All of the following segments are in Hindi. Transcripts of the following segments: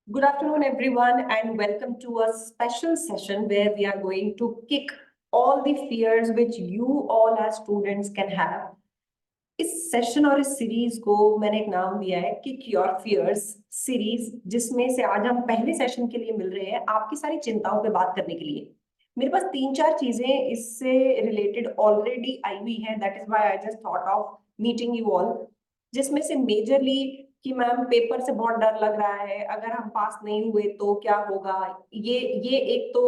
Good afternoon, everyone, and welcome to a special session where we are going to kick all the fears which you all as students can have. इस सेशन और इस सीरीज को मैंने एक नाम दिया है किक योर फियर्स सीरीज, जिसमें से आज हम पहले सेशन के लिए मिल रहे हैं आपकी सारी चिंताओं पे बात करने के लिए। मेरे पास तीन चार चीजें इससे रिलेटेड ऑलरेडी आई हुई हैं, that is why I just thought of meeting you all. जिसमें से मेजरली कि मैम पेपर से बहुत डर लग रहा है, अगर हम पास नहीं हुए तो क्या होगा। ये एक तो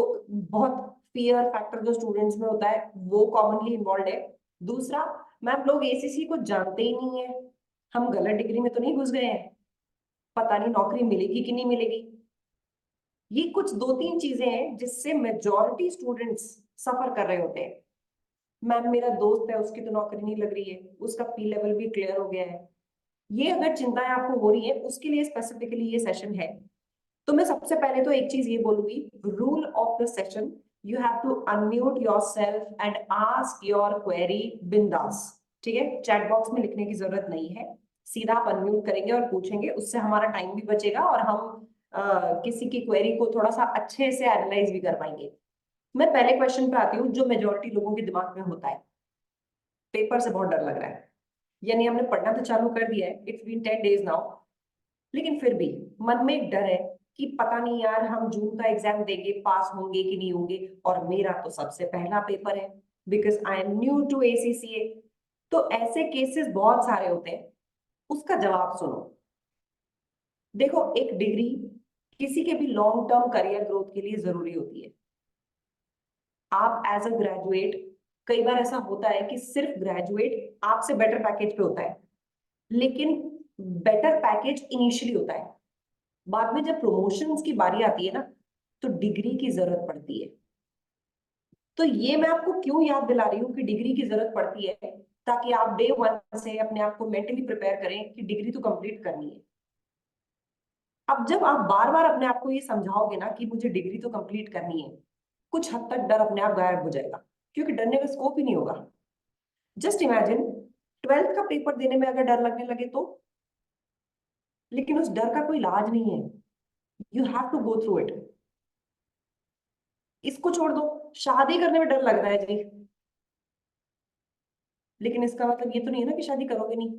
बहुत फियर फैक्टर जो स्टूडेंट्स में होता है वो कॉमनली इन्वॉल्व है। दूसरा, मैम लोग एसीसी को जानते ही नहीं है, हम गलत डिग्री में तो नहीं घुस गए हैं, पता नहीं नौकरी मिलेगी कि नहीं मिलेगी। ये कुछ दो तीन चीजें हैं जिससे मेजॉरिटी स्टूडेंट्स सफर कर रहे होते हैं। मैम मेरा दोस्त है, उसकी तो नौकरी नहीं लग रही है, उसका पी लेवल भी क्लियर हो गया है। ये अगर चिंताएं आपको हो रही है उसके लिए स्पेसिफिकली ये सेशन है। तो मैं सबसे पहले तो एक चीज ये बोलूंगी, rule of the session, you have to unmute yourself and ask your query बिंदास। ठीक है, चैट बॉक्स में लिखने की जरूरत नहीं है, सीधा आप अनम्यूट करेंगे और पूछेंगे, उससे हमारा टाइम भी बचेगा और हम किसी की क्वेरी को थोड़ा सा अच्छे से एनालाइज भी कर पाएंगे। मैं पहले क्वेश्चन पे आती हूँ जो मेजोरिटी लोगों के दिमाग में होता है। पेपर से बहुत डर लग रहा है, यानी हमने पढ़ना तो चालू कर दिया है, इट्स बीन 10 days नाउ, लेकिन फिर भी मन में एक डर है कि पता नहीं यार हम जून का एग्जाम देंगे, पास होंगे कि नहीं होंगे, और मेरा तो सबसे पहला पेपर है because I am new to ACCA. तो ऐसे केसेस बहुत सारे होते हैं। उसका जवाब सुनो। देखो, एक डिग्री किसी के भी लॉन्ग टर्म करियर ग्रोथ के लिए जरूरी होती है। आप एज अ ग्रेजुएट, कई बार ऐसा होता है कि सिर्फ ग्रेजुएट आपसे बेटर पैकेज पे होता है, लेकिन बेटर पैकेज इनिशियली होता है, बाद में जब प्रमोशंस की बारी आती है ना तो डिग्री की जरूरत पड़ती है। तो ये मैं आपको क्यों याद दिला रही हूँ कि डिग्री की जरूरत पड़ती है, ताकि आप डे वन से अपने आप को मेंटली प्रिपेयर करें कि डिग्री तो कंप्लीट करनी है। अब जब आप बार बार अपने आप को ये समझाओगे ना कि मुझे डिग्री तो कंप्लीट करनी है, कुछ हद तक डर अपने आप गायब हो जाएगा, क्योंकि डरने का स्कोप ही नहीं होगा। जस्ट इमेजिन, 12th का पेपर देने में अगर डर लगने लगे तो, लेकिन उस डर का कोई इलाज नहीं है, you have to go through it. इसको छोड़ दो, शादी करने में डर लग रहा है जी, लेकिन इसका मतलब ये तो नहीं है ना कि शादी करोगे नहीं।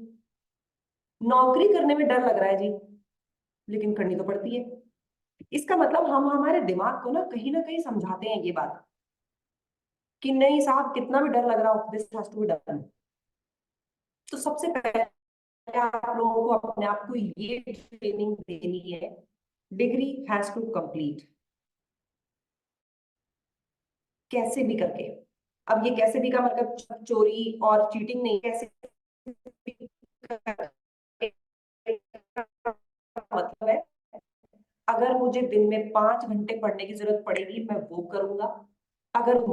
नौकरी करने में डर लग रहा है जी, लेकिन करनी तो पड़ती है। इसका मतलब हम हमारे दिमाग को ना कहीं समझाते हैं ये बात कि नहीं साहब, कितना भी डर लग रहा हो, this has to be done. तो सबसे पहले आप लोगों को अपने आप को ये ट्रेनिंग देनी है, डिग्री हैज टू कंप्लीट, कैसे भी करके। अब ये कैसे भी का मतलब चोरी और चीटिंग नहीं, कैसे भी करके मतलब है, अगर मुझे दिन में 5 घंटे पढ़ने की जरूरत पड़ेगी मैं वो करूंगा, अगर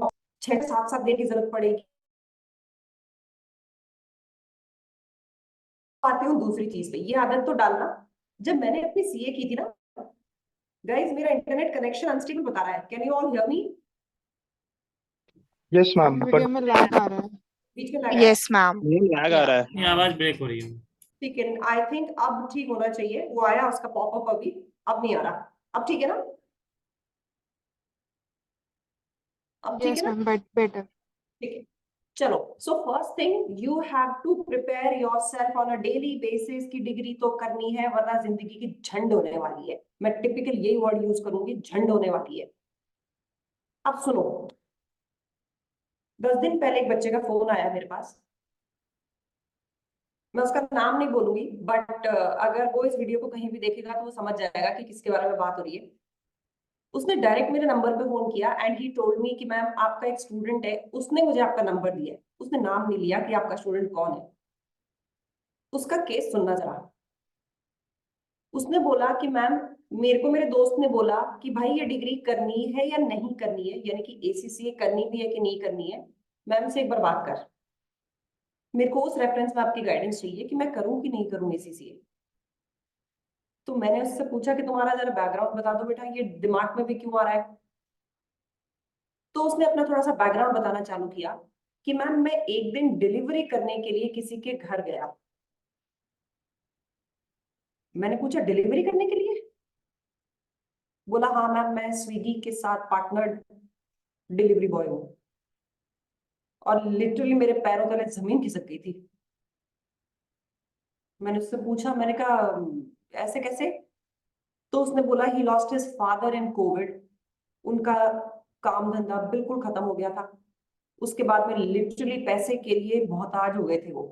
6 7 देर की जरूरत पड़ेगी। आती हूँ दूसरी चीज पे, ये आदत तो डालना, जब मैंने अपनी सीए की थी ना, गाइस मेरा इंटरनेट कनेक्शन अनस्टेबल बता रहा है, can you all hear me? Yes ma'am, video but में लैग आ रहा है। बीच में लगा है। Yes ma'am. ये लैग आ या रहा है। ये आवाज ब्रेक हो रही है। ठीक है, आई थिंक अब ठीक होना चाहिए, वो आया उसका पॉपअप अभी, अब नहीं आ रहा। अब ठीक है ना? अब ठीक है यस ना? Ma'am, but better. ठीक है, चलो। So first thing, you have to prepare yourself on a daily basis की डिग्री तो करनी है, वरना जिंदगी की झंड होने वाली है। मैं टिपिकल यही वर्ड यूज करूंगी, झंड होने वाली है। अब सुनो, 10 दिन पहले एक बच्चे का फोन आया मेरे पास, मैं उसका नाम नहीं बोलूंगी, बट अगर वो इस वीडियो को कहीं भी देखेगा तो वो समझ जाएगा कि किसके बारे में बात हो रही है। उसने डायरेक्ट मेरे नंबर पे फोन किया एंड ही टोल्ड मी कि मैम आपका एक स्टूडेंट है, उसने मुझे आपका नंबर दिया है। उसने नाम नहीं लिया कि आपका स्टूडेंट कौन है। उसका केस सुनना जरा। उसने बोला कि मैम, मेरे को मेरे दोस्त ने बोला कि भाई ये डिग्री करनी है या नहीं करनी है, यानी कि एसीसीए करनी भी है कि नहीं करनी है, मैम से एक बार बात कर, मेरे को उस रेफरेंस में आपकी गाइडेंस चाहिए कि मैं करूं कि नहीं करूं एसीसीए। तो मैंने उससे पूछा कि तुम्हारा जरा बैकग्राउंड बता दो बेटा, ये दिमाग में भी क्यों आ रहा है। तो उसने अपना थोड़ा सा बैकग्राउंड बताना चालू किया कि मैम मैं एक दिन डिलीवरी करने के लिए किसी के घर गया। मैंने पूछा डिलीवरी करने के लिए? बोला हाँ मैम मैं स्विगी के साथ पार्टनर डिलीवरी बॉय हूँ। और लिटरली मेरे पैरों तले जमीन खिसक गई थी। मैंने उससे पूछा, मैंने कहा ऐसे कैसे?" तो उसने बोला he lost his father in Covid. उनका काम धंधा बिल्कुल खत्म हो गया था। उसके बाद में लिटरली पैसे के लिए मोहताज हो गए थे वो।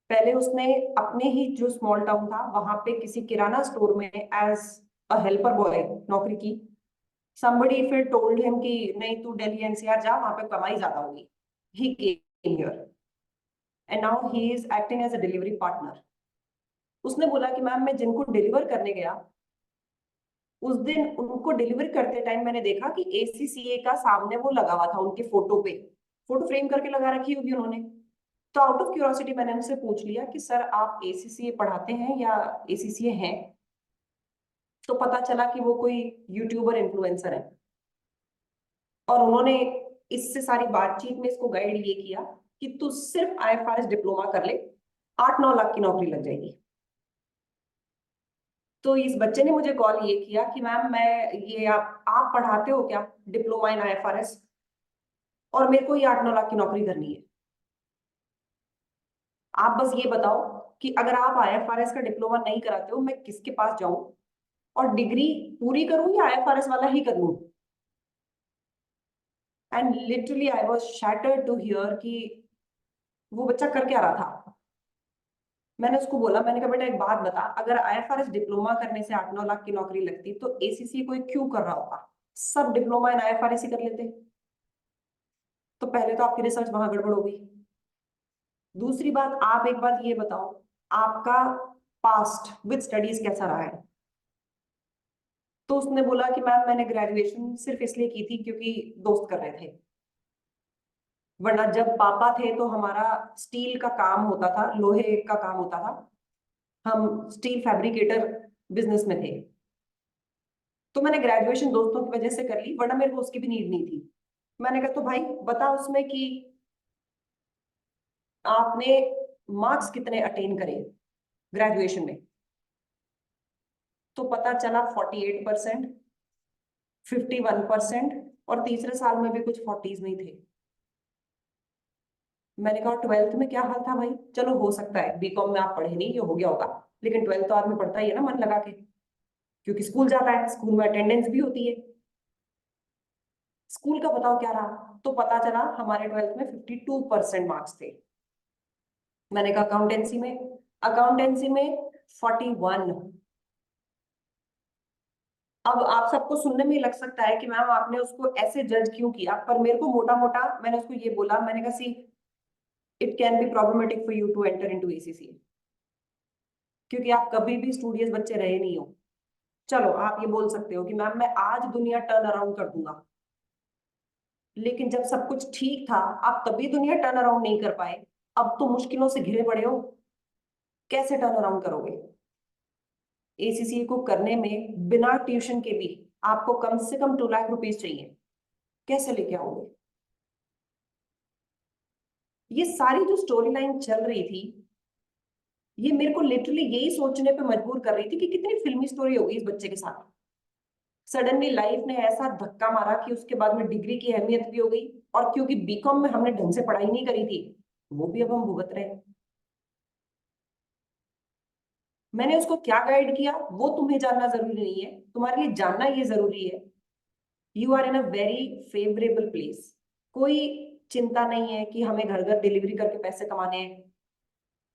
पहले उसने अपने ही जो स्मॉल टाउन था वहां पे किसी किराना स्टोर में एज अ हेल्पर बॉय नौकरी की। somebody फिर told him कि नहीं तू दिल्ली एनसीआर जा, वहां पे कमाई ज्यादा होगी। he came here and now he is acting as a delivery partner। उसने बोला कि मैम मैं जिनको डिलीवर करने गया उस दिन उनको डिलीवर करते टाइम मैंने देखा कि एसीसीए का सामने वो लगा हुआ था उनके फोटो पे, फोटो फ्रेम करके लगा रखी होगी उन्होंने। तो आउट ऑफ क्यूरियोसिटी मैंने उनसे पूछ लिया कि सर आप एसीसीए पढ़ाते हैं या एसीसीए हैं? तो पता चला कि वो कोई यूट्यूबर इन्फ्लुएंसर है। और उन्होंने इससे सारी बातचीत में इसको गाइड ये किया कि तू सिर्फ आईएफआरएस डिप्लोमा कर ले, 8-9 लाख की नौकरी लग जाएगी। तो इस बच्चे ने मुझे कॉल ये किया कि मैम मैं ये आप पढ़ाते हो क्या डिप्लोमा इन आईएफआरएस, और मेरे को ये 8-9 लाख की नौकरी करनी है। आप बस ये बताओ कि अगर आप आईएफआरएस का डिप्लोमा नहीं कराते हो मैं किसके पास जाऊं, और डिग्री पूरी करूं या आईएफआरएस वाला ही कर लूं? And literally I was shattered to hear कि वो बच्चा कर क्या रहा था। मैंने उसको बोला, मैंने कहा बेटा एक बात बता, अगर आईएफआरएस डिप्लोमा करने से 8-9 लाख की नौकरी लगती तो एसीसी कोई क्यों कर रहा होगा? सब डिप्लोमा इन आईएफआरएस ही कर लेते। तो पहले तो आपकी रिसर्च वहां गड़बड़ हो गई। दूसरी बात, आप एक बात ये बताओ, आपका पास्ट विद स्टडीज कैसा रहा है? तो उसने बोला कि मैम मैंने ग्रेजुएशन सिर्फ इसलिए की थी क्योंकि दोस्त कर रहे थे, वरना जब पापा थे तो हमारा स्टील का काम होता था, लोहे का काम होता था, हम स्टील फैब्रिकेटर बिजनेस में थे। तो मैंने ग्रेजुएशन दोस्तों की वजह से कर ली, वरना मेरे को उसकी भी नीड नहीं थी। मैंने कहा तो भाई बता उसमें कि आपने मार्क्स कितने अटेन करे ग्रेजुएशन में। तो पता चला 48%, 51%, और तीसरे साल में भी कुछ 40s में ही थे। मैंने कहा ट्वेल्थ में क्या हाल था भाई? चलो हो सकता है बीकॉम में आप पढ़े नहीं, ये हो गया होगा, लेकिन ट्वेल्थ तो आदमी पढ़ता ही है ना मन लगा के, क्योंकि स्कूल जाता है, स्कूल में अटेंडेंस भी होती है। स्कूल का बताओ क्या रहा? तो पता चला हमारे ट्वेल्थ में 52% मार्क्स थे। मैंने कहा अकाउंटेंसी में 41। अब आप सबको सुनने में लग सकता है कि मैम आपने उसको ऐसे जज क्यों किया, पर मेरे को मोटा मोटा मैंने उसको ये बोला, मैंने कहा see it can be problematic for you to enter into ACC, क्योंकि आप कभी भी स्टूडियस बच्चे रहे नहीं हो। चलो आप ये बोल सकते हो कि मैम मैं आज दुनिया टर्न अराउंड कर दूंगा, लेकिन जब सब कुछ ठीक था आप तभी दुनिया टर्न अराउंड नहीं कर पाए, अब तो मुश्किलों से घिरे पड़े हो, कैसे टर्न अराउंड करोगे? एसीसी को करने में बिना ट्यूशन के भी आपको कम से कम 2 लाख रुपीज चाहिए, कैसे लेके आओगे? ये सारी जो स्टोरी लाइन चल रही थी, ये मेरे को लिटरली यही सोचने पे मजबूर कर रही थी कि कितनी फिल्मी स्टोरी होगी इस बच्चे के साथ। सडनली लाइफ ने ऐसा धक्का मारा कि उसके बाद में डिग्री की अहमियत भी हो गई, और क्योंकि बीकॉम में हमने ढंग से पढ़ाई नहीं करी थी, वो भी अब हम भुगत रहे हैं। मैंने उसको क्या गाइड किया वो तुम्हें जानना जरूरी नहीं है, तुम्हारे लिए जानना ये जरूरी है, you are in a very favourable place. कोई चिंता नहीं है कि हमें घर घर डिलीवरी करके पैसे कमाने हैं।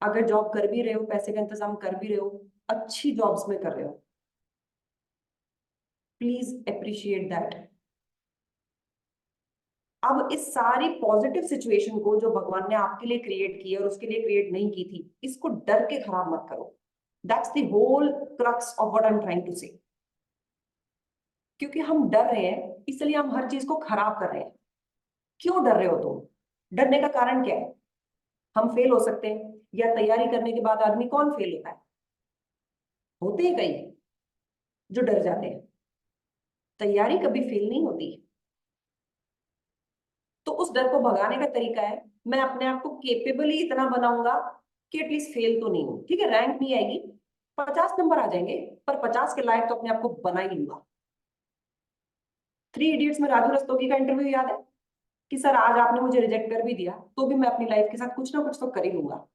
अगर जॉब कर भी रहे हो, पैसे का इंतजाम कर भी रहे हो, अच्छी जॉब्स में कर रहे हो, प्लीज अप्रिशिएट दैट। अब इस सारी पॉजिटिव सिचुएशन को जो भगवान ने आपके लिए क्रिएट की है और उसके लिए क्रिएट नहीं की थी, इसको डर के खराब मत करो। That's the whole crux of what I am trying to say. क्योंकि हम डर रहे हैं इसलिए हम हर चीज को खराब कर रहे हैं। क्यों डर रहे हो तुम? डरने का कारण क्या है? हम फेल हो सकते हैं, या तैयारी करने के बाद आदमी कौन फेल होता है? होते हैं कई जो डर जाते हैं। तैयारी कभी फेल नहीं होती। तो उस डर को भगाने का तरीका है, मैं अपने आप को केपेबल ही इतना बनाऊंगा कि एटलीस्ट फेल तो नहीं हो, ठीक है, रैंक नहीं आएगी, 50 नंबर आ जाएंगे, पर 50 के लायक तो अपने आप को बना ही लूंगा। 3 इडियट्स में राजू रस्तोगी का इंटरव्यू याद है कि सर आज आपने मुझे रिजेक्ट कर भी दिया तो भी मैं अपनी लाइफ के साथ कुछ ना कुछ तो कर ही लूंगा।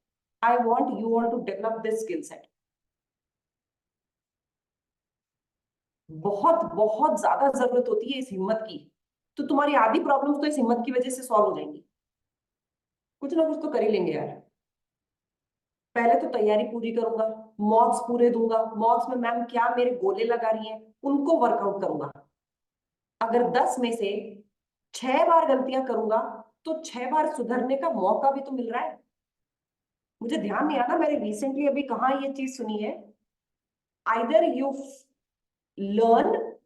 I want you all to develop this skill set. बहुत बहुत ज्यादा जरूरत होती है इस हिम्मत की। तो तुम्हारी आधी प्रॉब्लम्स तो इस हिम्मत की वजह से सॉल्व हो जाएंगी। कुछ ना कुछ तो कर ही लेंगे यार। पहले तो तैयारी पूरी करूंगा, मॉक्स पूरे दूंगा, मॉक्स में मैम क्या मेरे गोले लगा रही हैं उनको वर्कआउट करूंगा। अगर 10 में से 6 बार गलतियां करूंगा तो 6 बार सुधरने का मौका भी तो मिल रहा है। मुझे ध्यान नहीं आता मैंने रिसेंटली अभी कहाँ ये चीज सुनी है। आइदर यू लर्न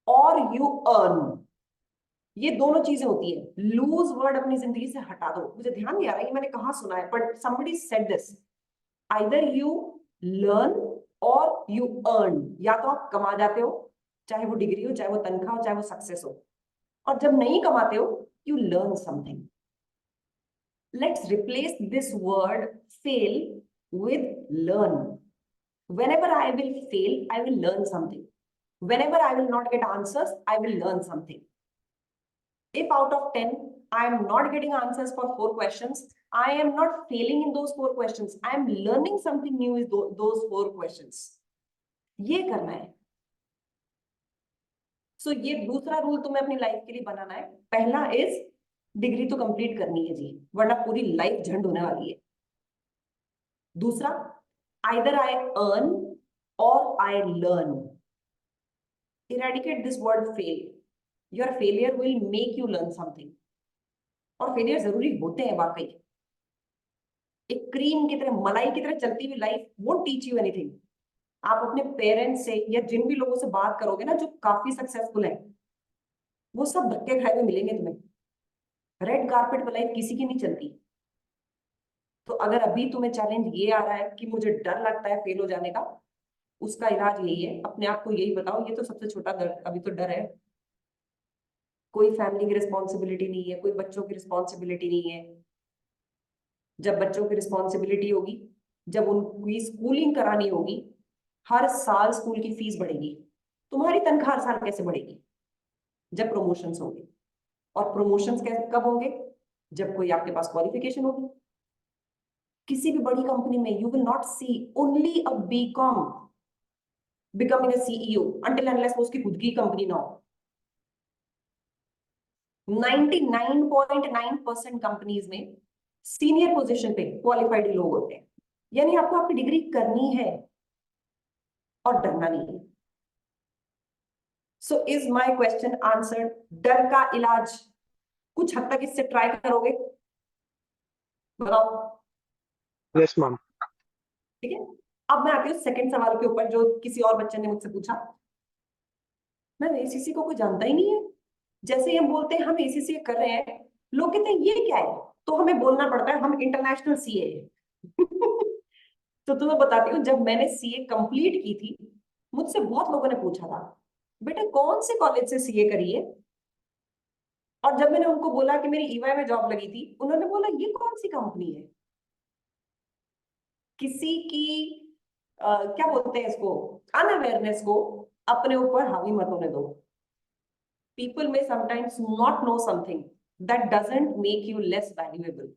और यू अर्न, ये दोनों चीजें होती है। लूज वर्ड अपनी जिंदगी से हटा दो। मुझे ध्यान नहीं आ रहा है ये मैंने कहाँ सुना है, but somebody said this, either you learn और यू अर्न। या तो आप कमा जाते हो, चाहे वो डिग्री हो, चाहे वो तनख्वाह हो, चाहे वो सक्सेस हो, और जब नहीं कमाते हो you learn something. Let's replace this word fail with learn. Whenever I will fail, I will learn something. Whenever I will not get answers, I will learn something. If out of 10, I am not getting answers for 4 questions, I am not failing in those 4 questions. I am learning something new with those 4 questions. ये करना है। सो ये दूसरा रूल तुम्हें अपनी लाइफ के लिए बनाना है। पहला इज डिग्री तो कंप्लीट करनी है जी, वरना पूरी लाइफ झंड होने वाली है। दूसरा, आइदर आई अर्न और I learn. Eradicate this word fail. Your failure will make you learn something. और फेलियर जरूरी होते हैं वाकई। एक क्रीम की तरह, मलाई की तरह चलती हुई life won't teach you anything. आप अपने पेरेंट्स से या जिन भी लोगों से बात करोगे ना जो काफी सक्सेसफुल है, वो सब धक्के खाए हुए मिलेंगे तुम्हें। रेड कारपेट पर लाइफ किसी की नहीं चलती। तो अगर अभी तुम्हें चैलेंज ये आ रहा है कि मुझे डर लगता है फेल हो जाने का, उसका इलाज यही है, अपने आप को यही बताओ ये तो सबसे छोटा डर अभी तो डर है। कोई फैमिली की रिस्पॉन्सिबिलिटी नहीं है, कोई बच्चों की रिस्पॉन्सिबिलिटी नहीं है। जब बच्चों की रिस्पॉन्सिबिलिटी होगी, जब उनकी स्कूलिंग करानी होगी, हर साल स्कूल की फीस बढ़ेगी। तुम्हारी तनख्वाह हर साल कैसे बढ़ेगी? जब प्रमोशंस होंगे। और प्रमोशंस कब होंगे? जब कोई आपके पास क्वालिफिकेशन होगी। किसी भी बड़ी कंपनी में you will not see only a BCom becoming a CEO until unless वो उसकी खुद की कंपनी ना हो। 99.9% कंपनीज में सीनियर पोजीशन पे क्वालिफाइड लोग होते हैं। यानी आपको आपकी डिग्री करनी है और डरना नहीं है। So is my question answered? डर का इलाज कुछ हद तक इससे ट्राई करोगे? बताओ। Yes ma'am. ठीक है, अब मैं आती हूँ सेकंड सवाल के ऊपर जो किसी और बच्चे ने मुझसे पूछा। मैम एसीसी को कोई जानता ही नहीं है। जैसे ही हम बोलते हैं हम एसीसी कर रहे हैं, लोग कहते हैं ये क्या है, तो हमें बोलना पड़ता है हम इंटरनेशनल सीए है। तो तुम्हें बताती हूँ, जब मैंने सीए कंप्लीट की थी, मुझसे बहुत लोगों ने पूछा था बेटा कौन से कॉलेज से सीए करी है। और जब मैंने उनको बोला कि मेरी ईवाई में जॉब लगी थी, उन्होंने बोला ये कौन सी कंपनी है। किसी की क्या बोलते हैं इसको, अनअवेयरनेस को अपने ऊपर हावी मत होने दो। People may sometimes not know something that doesn't make you less valuable.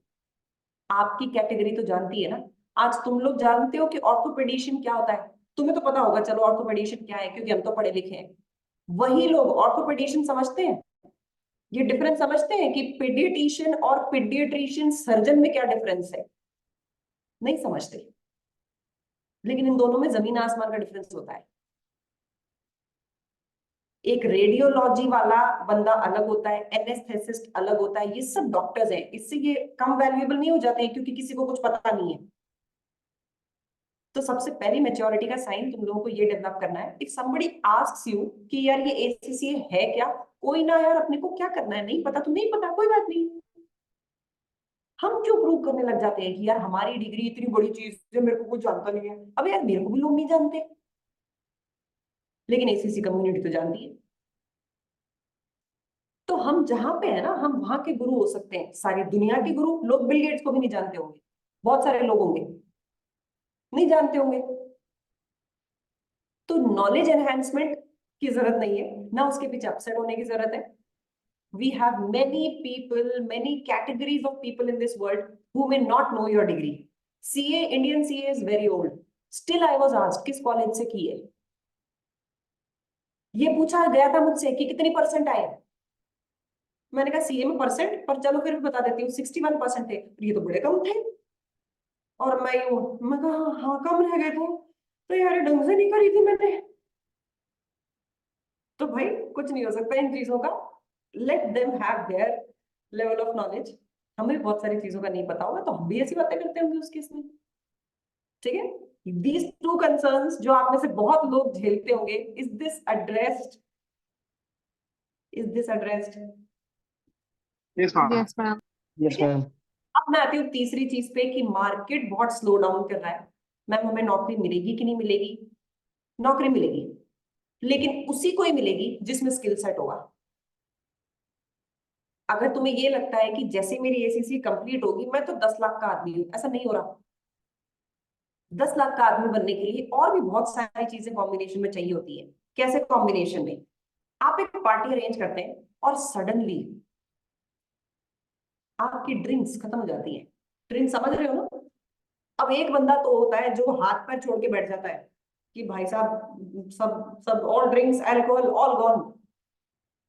आपकी कैटेगरी तो जानती है ना। आज तुम लोग जानते हो कि ऑर्थोपेडिशियन क्या होता है, तुम्हें तो पता होगा चलो ऑर्थोपेडिशियन क्या है क्योंकि हम तो पढ़े लिखे हैं। वही लोग ऑर्थोपेडिशियन समझते हैं, ये डिफरेंस समझते हैं कि पीडियाट्रिशियन और पीडियाट्रिशियन सर्जन में क्या डिफरेंस है? नहीं समझते। लेकिन इन दोनों में जमीन आसमान का डिफरेंस होता है। एक रेडियोलॉजी वाला बंदा अलग होता है, एनेस्थेसिस्ट अलग होता है, ये सब डॉक्टर्स हैं। इससे ये कम वैल्यूएबल नहीं हो जाते हैं क्योंकि किसी को कुछ पता नहीं है। तो सबसे पहली मैच्योरिटी का साइन तुम लोगों को ये डेवलप करना है। इफ समबडी आस्क्स यू कि यार ये एसीसीए है क्या, कोई ना यार अपने को क्या करना है, नहीं पता तो नहीं पता, कोई बात नहीं। हम क्यों प्रूव करने लग जाते हैं कि यार हमारी डिग्री इतनी बड़ी चीज है मेरे को कुछ जानता नहीं है। अब यार मेरे को भी लोग नहीं जानते, लेकिन एसीसी कम्युनिटी तो जानती है। तो हम जहां पे है ना, हम वहां के गुरु हो सकते हैं, सारी दुनिया के गुरु। लोग बिल गेट्स को भी नहीं जानते होंगे, बहुत सारे लोग होंगे नहीं जानते होंगे। नॉलेज एनहेंसमेंट की जरूरत नहीं है, ना उसके पीछे अपसेट होने की जरूरत है. We have many people, many categories of people in this world who may not know your degree. CA, Indian CA is very old. Still I was asked किस कॉलेज से की है. ये पूछा गया था मुझसे कि कितनी परसेंट आए. मैंने कहा सीए में परसेंट, पर चलो फिर भी बता देती हूँ 61% थे. ये तो बड़े कम थे. और मैं कहा हाँ कम रह गए थे, तो यार ढंग से नहीं करी थी मैंने. तो भाई कुछ नहीं हो सकता इन चीजों का. Let them have their level of knowledge. हमें भी बहुत सारी चीजों का नहीं पता होगा, तो हम भी ऐसी बातें करते होंगे उस केस में. ठीक है. दीज टू कंसर्न्स जो आप में से बहुत लोग झेलते होंगे, is this addressed? Yes, ma'am. Yes, ma'am. Yes, ठीक है. ma'am. अब मैं आती हूँ तीसरी चीज पे कि मार्केट बहुत स्लो डाउन कर रहा है. मैम हमें नौकरी मिलेगी कि नहीं मिलेगी? नौकरी मिलेगी, लेकिन उसी को ही मिलेगी जिसमें स्किल सेट होगा. अगर तुम्हें ये लगता है कि जैसे मेरी एसीसी कंप्लीट होगी मैं तो 10 लाख का आदमी हूं, ऐसा नहीं हो रहा. 10 लाख का आदमी बनने के लिए और भी बहुत सारी चीजें कॉम्बिनेशन में चाहिए होती है. कैसे कॉम्बिनेशन में? आप एक पार्टी अरेंज करते हैं और सडनली आपकी ड्रिंक्स खत्म हो जाती है. ड्रिंक्स समझ रहे हो ना? अब एक बंदा तो होता है जो हाथ पैर छोड़ के बैठ जाता है कि भाई साहब सब सब all drinks alcohol all gone,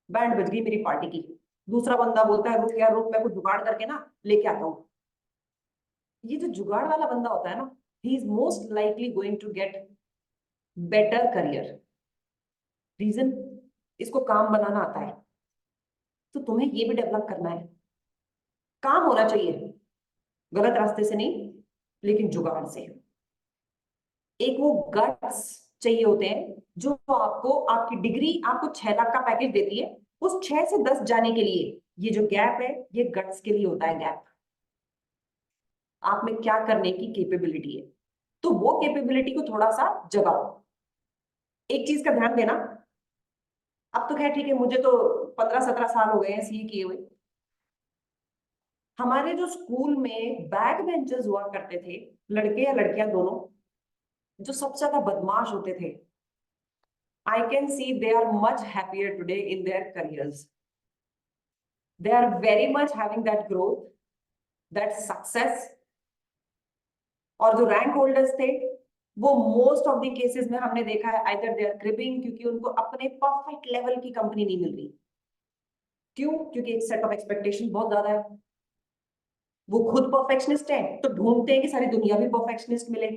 band बज गई मेरी पार्टी की. दूसरा बंदा बोलता है रुक यार रुक, मैं कुछ जुगाड़ करके ना लेके आता हूँ. ये जो जुगाड़ वाला बंदा होता है ना, he is most likely going to get better career. Reason, इसको काम बनाना आता है. तो तुम्हें ये भी डेवलप करना है. काम होना चाहिए, गलत रास्ते से नहीं, लेकिन जुगाड़ से. एक वो गट्स चाहिए होते हैं जो आपको, आपकी डिग्री आपको 6 लाख का पैकेज देती है, उस 6 से 10 जाने के लिए ये जो गैप है ये गट्स के लिए होता है. गैप आप में क्या करने की कैपेबिलिटी है, तो वो कैपेबिलिटी को थोड़ा सा जगाओ. एक चीज का ध्यान देना. अब तो खैर ठीक है, मुझे तो 15-17 साल हो गए हैं सीए किए हुए. हमारे जो स्कूल में बैक बेंचर्स हुआ करते थे, लड़के या लड़कियां दोनों, जो सबसे ज्यादा बदमाश होते थे, I can see they are much happier today in their careers. They are very much having that growth, that success. और जो रैंक होल्डर्स थे वो मोस्ट ऑफ द केसेस में हमने देखा है आइदर दे आर क्रिपिंग, क्योंकि उनको अपने परफेक्ट लेवल की कंपनी नहीं मिल रही. क्यों? क्योंकि एक सेट ऑफ एक्सपेक्टेशन बहुत ज्यादा है. वो खुद परफेक्शनिस्ट है तो ढूंढते हैं कि सारी दुनिया भी परफेक्शनिस्ट मिले.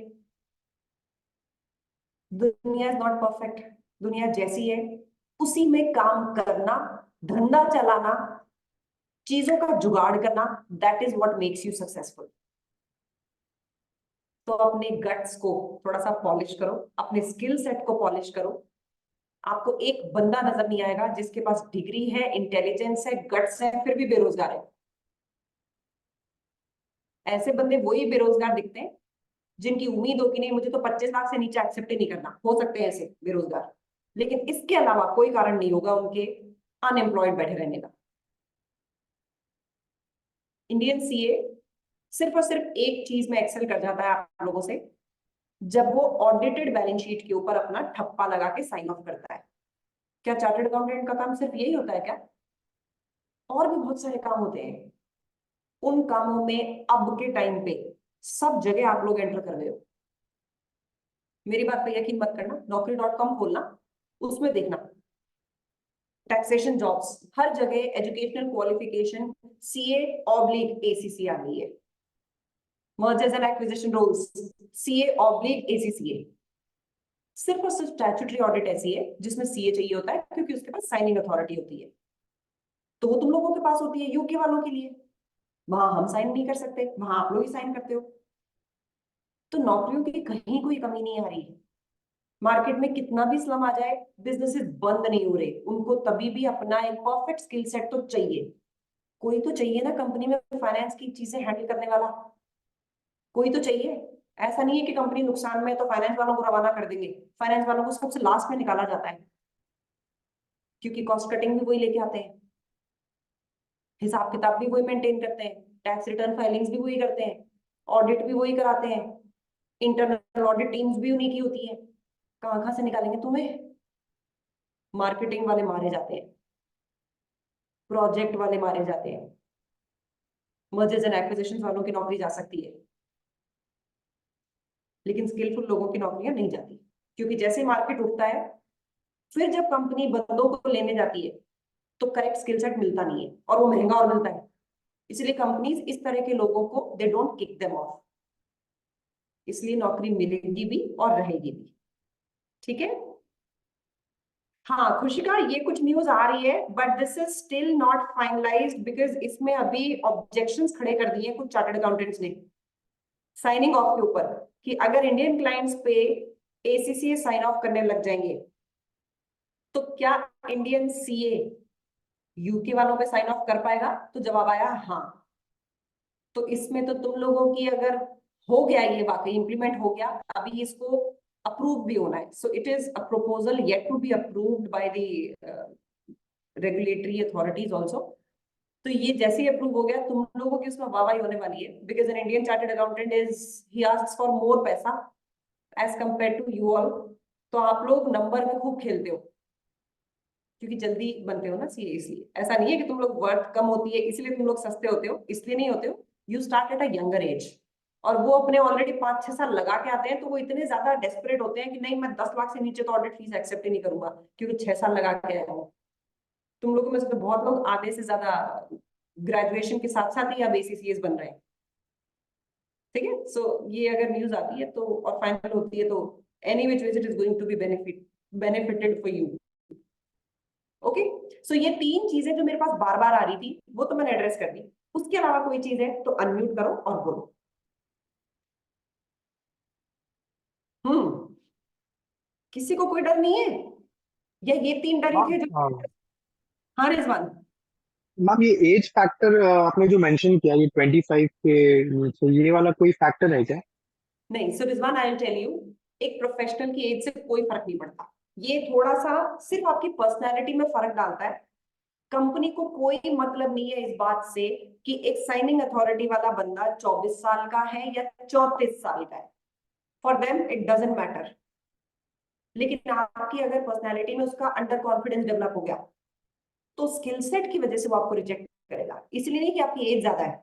दुनिया इज नॉट परफेक्ट. दुनिया जैसी है उसी में काम करना, धंधा चलाना, चीजों का जुगाड़ करना, that is what makes you successful. तो अपने गट्स को थोड़ा सा पॉलिश करो, अपने स्किल सेट को पॉलिश करो. आपको एक बंदा नजर नहीं आएगा जिसके पास डिग्री है, इंटेलिजेंस है, गट्स है, फिर भी बेरोजगार है. ऐसे बंदे वही बेरोजगार दिखते हैं जिनकी उम्मीद हो कि नहीं मुझे तो 25 लाख से नीचे एक्सेप्ट ही नहीं करना. हो सकते हैं ऐसे बेरोजगार, लेकिन इसके अलावा कोई कारण नहीं होगा उनके अनएम्प्लॉयड बैठे रहने का. इंडियन सीए सिर्फ और सिर्फ एक चीज में एक्सेल कर जाता है आप लोगों से, जब वो ऑडिटेड बैलेंस शीट के ऊपर अपना ठप्पा लगा के साइन ऑफ करता है. क्या चार्टर्ड अकाउंटेंट का काम सिर्फ यही होता है क्या? और भी बहुत सारे काम होते हैं. उन कामों में अब के टाइम पे सब जगह आप लोग एंटर कर रहे हो. मेरी बात पे यकीन मत करना, naukri.com खोलना, उसमें देखना टैक्सेशन जॉब्स, हर जगह एजुकेशनल क्वालिफिकेशन CA/ACC आ गई है. Mergers and acquisition roles CA/ACCA. सिर्फ और सिर्फ स्टैट्यूटरी ऑडिट ऐसी है जिसमें सीए चाहिए होता है, क्योंकि उसके पास साइनिंग अथॉरिटी होती है. तो वो तुम लोगों के पास होती है यूके वालों के लिए. वहां हम साइन नहीं कर सकते, वहां आप लोग ही साइन करते हो. तो नौकरियों की कहीं कोई कमी नहीं आ रही है. मार्केट में कितना भी स्लम आ जाए, बिजनेसेस बंद नहीं हो रहे. उनको तभी भी अपना एक परफेक्ट स्किल सेट तो चाहिए. कोई तो चाहिए ना कंपनी में फाइनेंस की चीजें हैंडल करने वाला. कोई तो चाहिए. ऐसा नहीं है कि कंपनी नुकसान में है तो फाइनेंस वालों को रवाना कर देंगे. फाइनेंस वालों को सबसे लास्ट में निकाला जाता है, क्योंकि कॉस्ट कटिंग भी वही लेके आते हैं, हिसाब किताब भी वही मेंटेन करते हैं, टैक्स रिटर्न फाइलिंग्स भी वही करते हैं, ऑडिट भी वही कराते हैं, इंटरनल ऑडिट टीम्स भी उन्हीं की होती है. कहाँ से निकालेंगे तुम्हें? मार्केटिंग वाले मारे जाते हैं, प्रोजेक्ट वाले मारे जाते हैं, मर्जर्स एंड एक्विजिशंस वालों की नौकरी जा सकती है, लेकिन स्किलफुल लोगों की नौकरियां नहीं जाती, क्योंकि जैसे मार्केट उठता है फिर जब कंपनी बंदों को लेने जाती है तो करेक्ट स्किल सेट मिलता नहीं है और वो महंगा और मिलता है। इसलिए कंपनीज इस तरह के लोगों को they don't kick them of, इसलिए नौकरी मिलेगी भी और रहेगी भी। ठीक है। हाँ खुशिका, ये कुछ न्यूज आ रही है but this is still not finalised because इसमें अभी ऑब्जेक्शंस खड़े कर दिए कुछ चार्टर्ड अकाउंटेंट्स ने साइनिंग ऑफ के ऊपर, कि अगर इंडियन क्लाइंट्स पे एसीसीए साइन ऑफ करने लग जाएंगे तो क्या इंडियन सीए यूके वालों पे साइन ऑफ कर पाएगा? तो जवाब आया हाँ। तो इसमें तो तुम लोगों की अगर हो गया ये वाकई इंप्लीमेंट हो गया, अभी इसको अप्रूव भी होना है। So it is a proposal yet to be approved by the regulatory authorities also. तो ये जैसे ही अप्रूव हो गया तुम लोगों की उसमें वाहवाही होने वाली है, because an Indian chartered accountant is he asks for more पैसा as compare to you all. तो आप लोग नंबर में खूब खेलते हो क्योंकि जल्दी बनते हो ना सीए, इसलिए ऐसा नहीं है कि तुम लोग वर्थ कम होती है इसलिए तुम लोग सस्ते होते हो, इसलिए नहीं होते हो। You start at a younger age, और वो अपने ऑलरेडी 5-6 साल लगा के आते हैं, तो वो इतने ज्यादा डेस्परेट होते हैं कि नहीं मैं 10 लाख से नीचे तो ऑडिट फीस एक्सेप्ट ही नहीं करूंगा क्योंकि 6 साल लगा के आया हूँ। तुम लोगों में से तो बहुत लोग आधे से ज्यादा ग्रेजुएशन के साथ साथ ही अब एसीसीएस बन रहे हैं। ठीक है। सो ये अगर न्यूज आती है तो और फाइनल होती है तो any which ways it is going to be benefited for you. Okay. So ये 3 चीजें जो मेरे पास बार बार आ रही थी वो तो मैंने एड्रेस कर दी। उसके अलावा कोई चीज है तो अनम्यूट करो और बोलो। हम्म। किसी को कोई डर नहीं है या ये 3 डर ही थे जो? हाँ हाँ रिजवान। मैम, ये एज फैक्टर आपने जो मेंशन किया, ये 25 के नीचे, ये वाला कोई फैक्टर है क्या? नहीं, so Rizwan I will tell you, एक प्रोफेशनल की एज से कोई फर्क नहीं पड़ता। ये थोड़ा सा सिर्फ आपकी पर्सनैलिटी में फर्क डालता है। कंपनी को कोई मतलब नहीं है इस बात से कि एक साइनिंग अथॉरिटी वाला बंदा 24 साल का है या 34 साल का है। For them it doesn't matter. लेकिन आपकी अगर पर्सनैलिटी में उसका अंडर कॉन्फिडेंस डेवलप हो गया तो स्किल सेट की वजह से वो आपको रिजेक्ट करेगा, इसलिए नहीं कि आपकी एज ज्यादा है।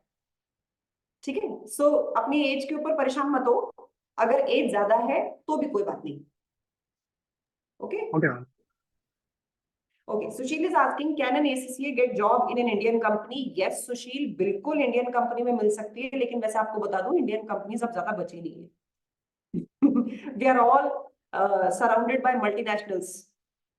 ठीक है। सो अपनी एज के ऊपर परेशान मत हो, अगर एज ज्यादा है तो भी कोई बात नहीं। Okay. Okay ma'am. Okay, Sushil is asking can an ACCA get job in an Indian company? Yes Sushil, बिल्कुल इंडियन कंपनी में मिल सकती है, लेकिन वैसे आपको बता दूं इंडियन कंपनीज अब ज्यादा बची नहीं है। They are all surrounded by multinationals.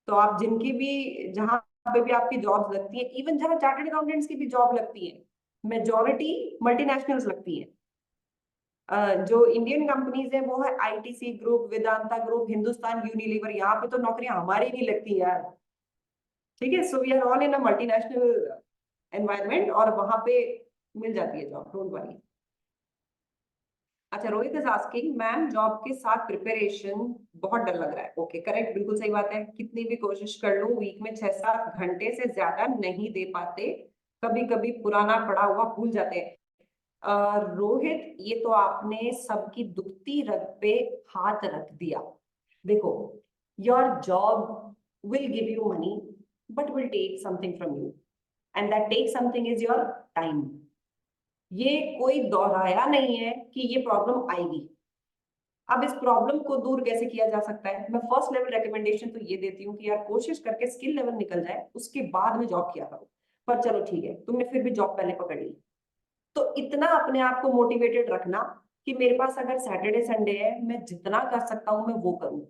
तो आप जिनकी भी, जहां पे भी आपकी जॉब लगती है, इवन जहां चार्टर्ड अकाउंटेंट्स की भी जॉब लगती है, मेजोरिटी मल्टीनेशनल्स लगती है। जो इंडियन कंपनीज है वो है ITC group, Vedanta group, Hindustan Unilever. यहाँ पे तो नौकरियां हमारी नहीं लगती यार। ठीक है। So we are all in a multinational environment और वहां पे मिल जाती है जॉब, डोंट वरी। अच्छा, Rohit is asking ma'am job के साथ प्रिपरेशन बहुत डर लग रहा है। ओके करेक्ट, बिल्कुल सही बात है। कितनी भी कोशिश कर लूं वीक में 6-7 घंटे से ज्यादा नहीं दे पाते, कभी कभी पुराना पड़ा हुआ भूल जाते हैं। रोहित, ये तो आपने सबकी दुखती रग पे हाथ रख दिया। देखो, your job will give you money but will take something from you, and that take something is your time. ये कोई दोहराया नहीं है कि ये प्रॉब्लम आएगी। अब इस प्रॉब्लम को दूर कैसे किया जा सकता है? मैं फर्स्ट लेवल रिकमेंडेशन तो ये देती हूँ कि यार कोशिश करके स्किल लेवल निकल जाए, उसके बाद में जॉब किया करो। पर चलो ठीक है, तुमने फिर भी जॉब पहले पकड़ ली, तो इतना अपने आप को मोटिवेटेड रखना कि मेरे पास अगर सैटरडे संडे है, मैं जितना कर सकता हूं मैं वो करूं।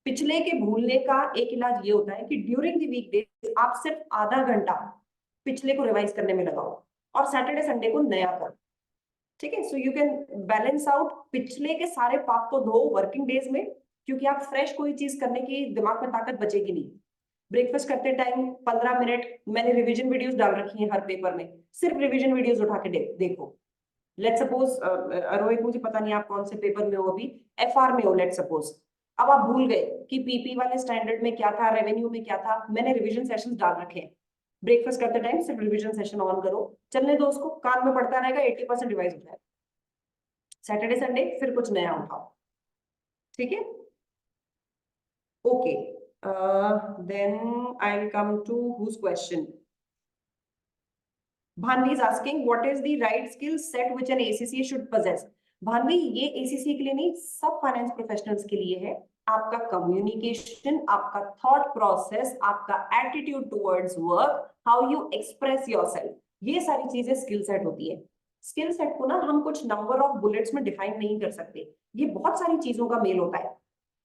पिछले के भूलने का एक इलाज ये होता है कि ड्यूरिंग द वीकडेज आप सिर्फ आधा घंटा पिछले को रिवाइज करने में लगाओ और सैटरडे संडे को नया करो। ठीक है। So you can balance out, पिछले के सारे पाप तो धो वर्किंग डेज में, क्योंकि आप फ्रेश कोई चीज करने की दिमाग में ताकत बचेगी नहीं। ब्रेकफास्ट करते टाइम 15 मिनट मैंने रिवीजन वीडियोस डाल रखी हैं हर पेपर में, सिर्फ रिवीजन वीडियोस उठा के देखो। लेट सपोज रोहित, मुझे पता नहीं आप कौन से पेपर में हो अभी, एफआर में हो लेट सपोज। अब आप भूल गए कि पीपी वाले स्टैंडर्ड में क्या था, रेवेन्यू में क्या था, मैंने रिवीजन सेशंस डाल रखे हैं। ब्रेकफास्ट करते टाइम सिर्फ रिवीजन सेशन ऑन करो, चलने दो उसको, कान में पड़ता रहेगा, 80% रिवाइज हो जाएगा। सैटरडे संडे फिर कुछ नया उठाओ। ठीक है। Okay, then I'll come to whose question. Bhanvi is asking, what is the right skill set which an ACCA should possess? Bhanvi, ये ACCA के लिए नहीं, सब फाइनेंस प्रोफेशनल्स के लिए है। आपका कम्युनिकेशन, आपका थॉट प्रोसेस, आपका attitude towards work, how you express yourself, ये सारी चीजें स्किल सेट होती है। स्किल सेट को ना हम कुछ नंबर ऑफ बुलेट्स में डिफाइन नहीं कर सकते, ये बहुत सारी चीजों का मेल होता है।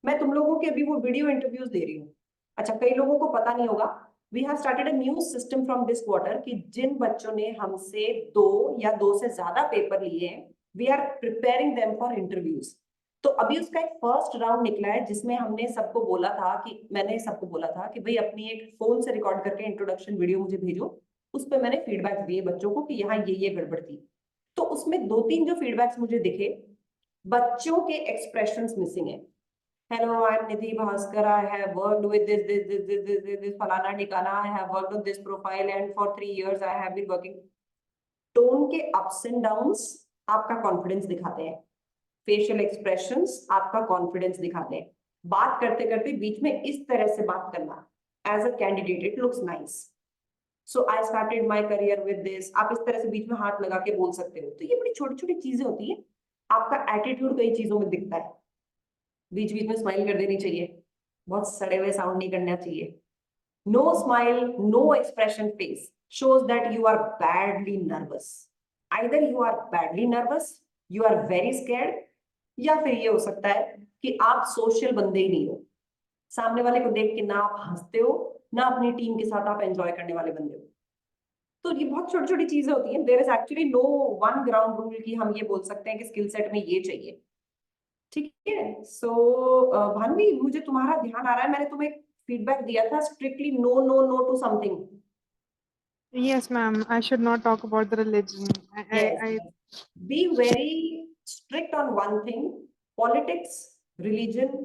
मैं तुम लोगों के अभी वो वीडियो इंटरव्यूज दे रही हूँ। अच्छा, कई लोगों को पता नहीं होगा, we have started a new system from this quarter कि जिन बच्चों ने हमसे 2 या 2 से ज्यादा पेपर लिए हैं, we are preparing them for interviews. तो अभी उसका एक फर्स्ट राउंड निकला है जिसमें हमने सबको बोला था कि मैंने सबको बोला था कि भाई अपनी एक फोन से रिकॉर्ड करके इंट्रोडक्शन वीडियो मुझे भेजो। उस पर मैंने फीडबैक दिए बच्चों को कि यहाँ ये गड़बड़ थी। तो उसमें 2-3 जो फीडबैक्स मुझे दिखे, बच्चों के एक्सप्रेशंस मिसिंग है। Hello, I'm Nidhi Bhaskar. I have worked with this falana ठिकाना. I have worked on this profile and for 3 years I have been working. Tone के अप्स एंड डाउन्स आपका कॉन्फिडेंस दिखाते हैं, फेशियल एक्सप्रेशंस आपका कॉन्फिडेंस दिखाते हैं। बात करते करते बीच में इस तरह से बात करना, as a candidate it looks nice, so I started my career with this, आप इस तरह से बीच में हाथ लगा के बोल सकते हो। तो ये बड़ी छोटी छोटी चीजें होती है। आपका एटीट्यूड कई चीजों में दिखता है। बीच बीच में स्माइल कर देनी चाहिए, बहुत सड़े हुए साउंड नहीं करना चाहिए। No smile, no expression face shows that you are badly nervous. Either you are badly nervous, you are very scared, या फिर ये हो सकता है कि आप सोशल बंदे ही नहीं हो। सामने वाले को देख के ना आप हंसते हो, ना अपनी टीम के साथ आप एंजॉय करने वाले बंदे हो। तो ये बहुत छोटी छोटी चीजें होती हैं। There is actually no one ground rule कि हम ये बोल सकते हैं कि स्किल सेट में ये चाहिए। ठीक है, सो भानवी, मुझे तुम्हारा ध्यान आ रहा है, मैंने तुम्हें फीडबैक दिया था, strictly no no no to something. Yes, ma'am. I should not talk about the religion. Yes, be very strict on one thing. Politics, religion,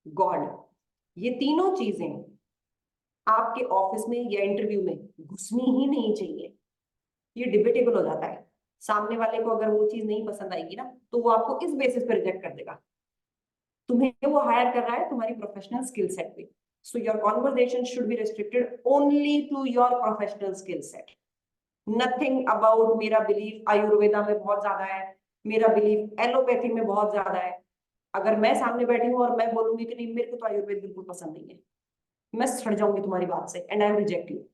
God, ये तीनों चीजें आपके ऑफिस में या इंटरव्यू में घुसनी ही नहीं चाहिए। ये डिबेटेबल हो जाता है। सामने वाले को अगर वो चीज नहीं पसंद आएगी ना, तो वो आपको इस बेसिस पे रिजेक्ट कर देगा। तुम्हें वो हायर कर रहा है तुम्हारी प्रोफेशनल स्किल सेट पे, so your conversation should be restricted only to your professional skill set. Nothing about मेरा बिलीफ आयुर्वेदा में बहुत ज्यादा है, मेरा बिलीफ एलोपैथी में बहुत ज्यादा है। अगर मैं सामने बैठी हूँ और मैं बोलूंगी कि नहीं मेरे को तो आयुर्वेद बिल्कुल पसंद नहीं है, मैं सड़ जाऊंगी तुम्हारी बात से and I will reject you.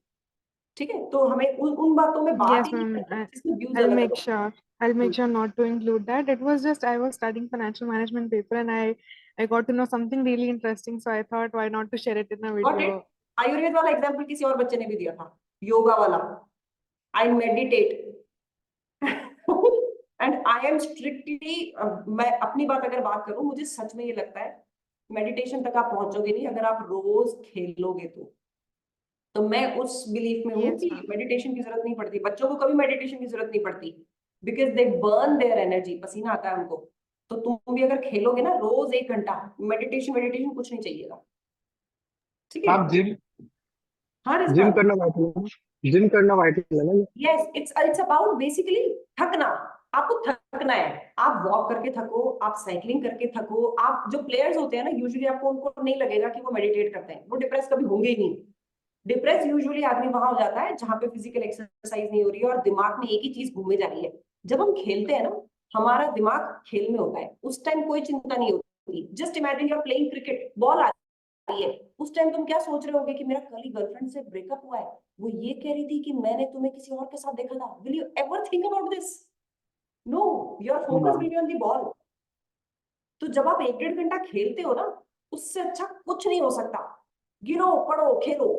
ठीक है, तो हमें उन बातों में बात Yes, ही नहीं ma'am. करनी जिसमें व्यूज I'll अलग make अलग हो। sure. I'll make sure not to include that. It was just I was studying financial management paper and I got to know something really interesting. So I thought why not to share it in a got it. video. Ayurveda वाला एग्जाम्पल किसी और बच्चे ने भी दिया था, योगा वाला। I meditate and I am strictly, मैं अपनी बात अगर बात करूं, मुझे सच में ये लगता है मेडिटेशन तक आप पहुंचोगे नहीं अगर आप रोज खेलोगे तो मैं उस बिलीफ में हूँ Yes, कि ma'am. मेडिटेशन की जरूरत नहीं पड़ती। बच्चों को कभी मेडिटेशन की जरूरत नहीं पड़ती, because they burn their energy, पसीना आता है उनको। तो तुम भी अगर खेलोगे ना रोज 1 घंटा, मेडिटेशन मेडिटेशन कुछ नहीं चाहिएगा। ठीक है, आप जिम हाँ जिम रिस्पॉन्स। करना वाइटल है ना? जिम करना वाइटल है ना ये? यस, इट्स अबाउट बेसिकली थकना। आपको थकना है, आप वॉक करके थको, आप साइकिलिंग करके थको। आप जो प्लेयर्स होते हैं ना, यूजुअली आपको उनको नहीं लगेगा कि वो मेडिटेट करते हैं, वो डिप्रेस कभी होंगे ही नहीं। डिप्रेस यूजुअली आदमी वहां हो जाता है जहां पे फिजिकल एक्सरसाइज नहीं हो रही है और दिमाग में एक ही चीज घूमे जा रही है। जब हम खेलते हैं ना, हमारा दिमाग खेल में होता है, उस टाइम कोई चिंता नहीं होती। Just imagine you are playing cricket, ball है, उस टाइम तुम क्या सोच रहे होगे कि मेरा कल ही गर्लफ्रेंड से ब्रेकअप हुआ है, वो ये कह रही थी कि मैंने तुम्हें किसी और के साथ देखा था। Will you ever think about this? No, your focus will be on the ball. तो जब आप 1-1.5 घंटा खेलते हो ना, उससे अच्छा कुछ नहीं हो सकता। गिरो पढ़ो खेलो।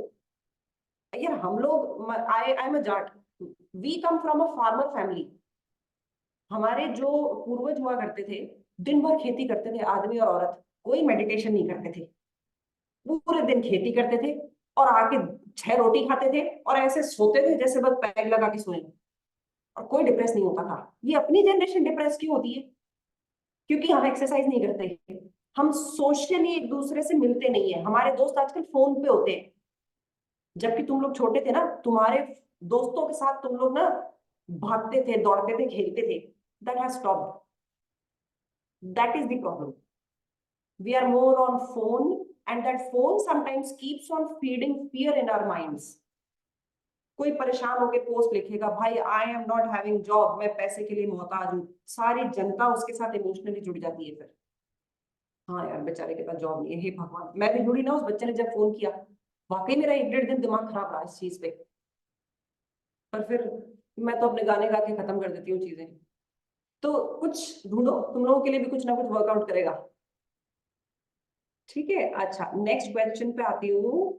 यार हम लोग, I am a Jat, we come from a farmer family. हमारे जो पूर्वज हुआ करते थे, दिन भर खेती करते थे, आदमी और औरत, कोई मेडिटेशन नहीं करते थे। पूरे दिन खेती करते थे और आके 6 रोटी खाते थे और ऐसे सोते थे जैसे बस पैग लगा के सोए, और कोई डिप्रेस नहीं होता था। ये अपनी जनरेशन डिप्रेस क्यों होती है? क्योंकि हम एक्सरसाइज नहीं करते, हम सोशली एक दूसरे से मिलते नहीं है। हमारे दोस्त आजकल फोन पे होते हैं, जबकि तुम लोग छोटे थे ना, तुम्हारे दोस्तों के साथ तुम लोग ना भागते थे, दौड़ते थे, खेलते थे। That has stopped, that is the problem. We are more on phone, and that phone sometimes keeps on feeding fear in our minds. कोई परेशान होके पोस्ट लिखेगा, भाई आई एम नॉट हैविंग जॉब, मैं पैसे के लिए मोहताज हूँ, सारी जनता उसके साथ इमोशनली जुड़ जाती है। फिर हाँ यार, बेचारे के पास जॉब नहीं है, हे भगवान। मैं भी जुड़ी ना उस बच्चे ने जब फोन किया, वाकई मेरा 1-1.5 दिन दिमाग खराब रहा इस चीज पे। पर फिर मैं तो अपने गाने गा के खत्म कर देती हूँ चीजें। तो कुछ ढूंढो, तुम लोगों के लिए भी कुछ ना कुछ वर्कआउट करेगा। ठीक है, अच्छा नेक्स्ट क्वेश्चन पे आती हूँ।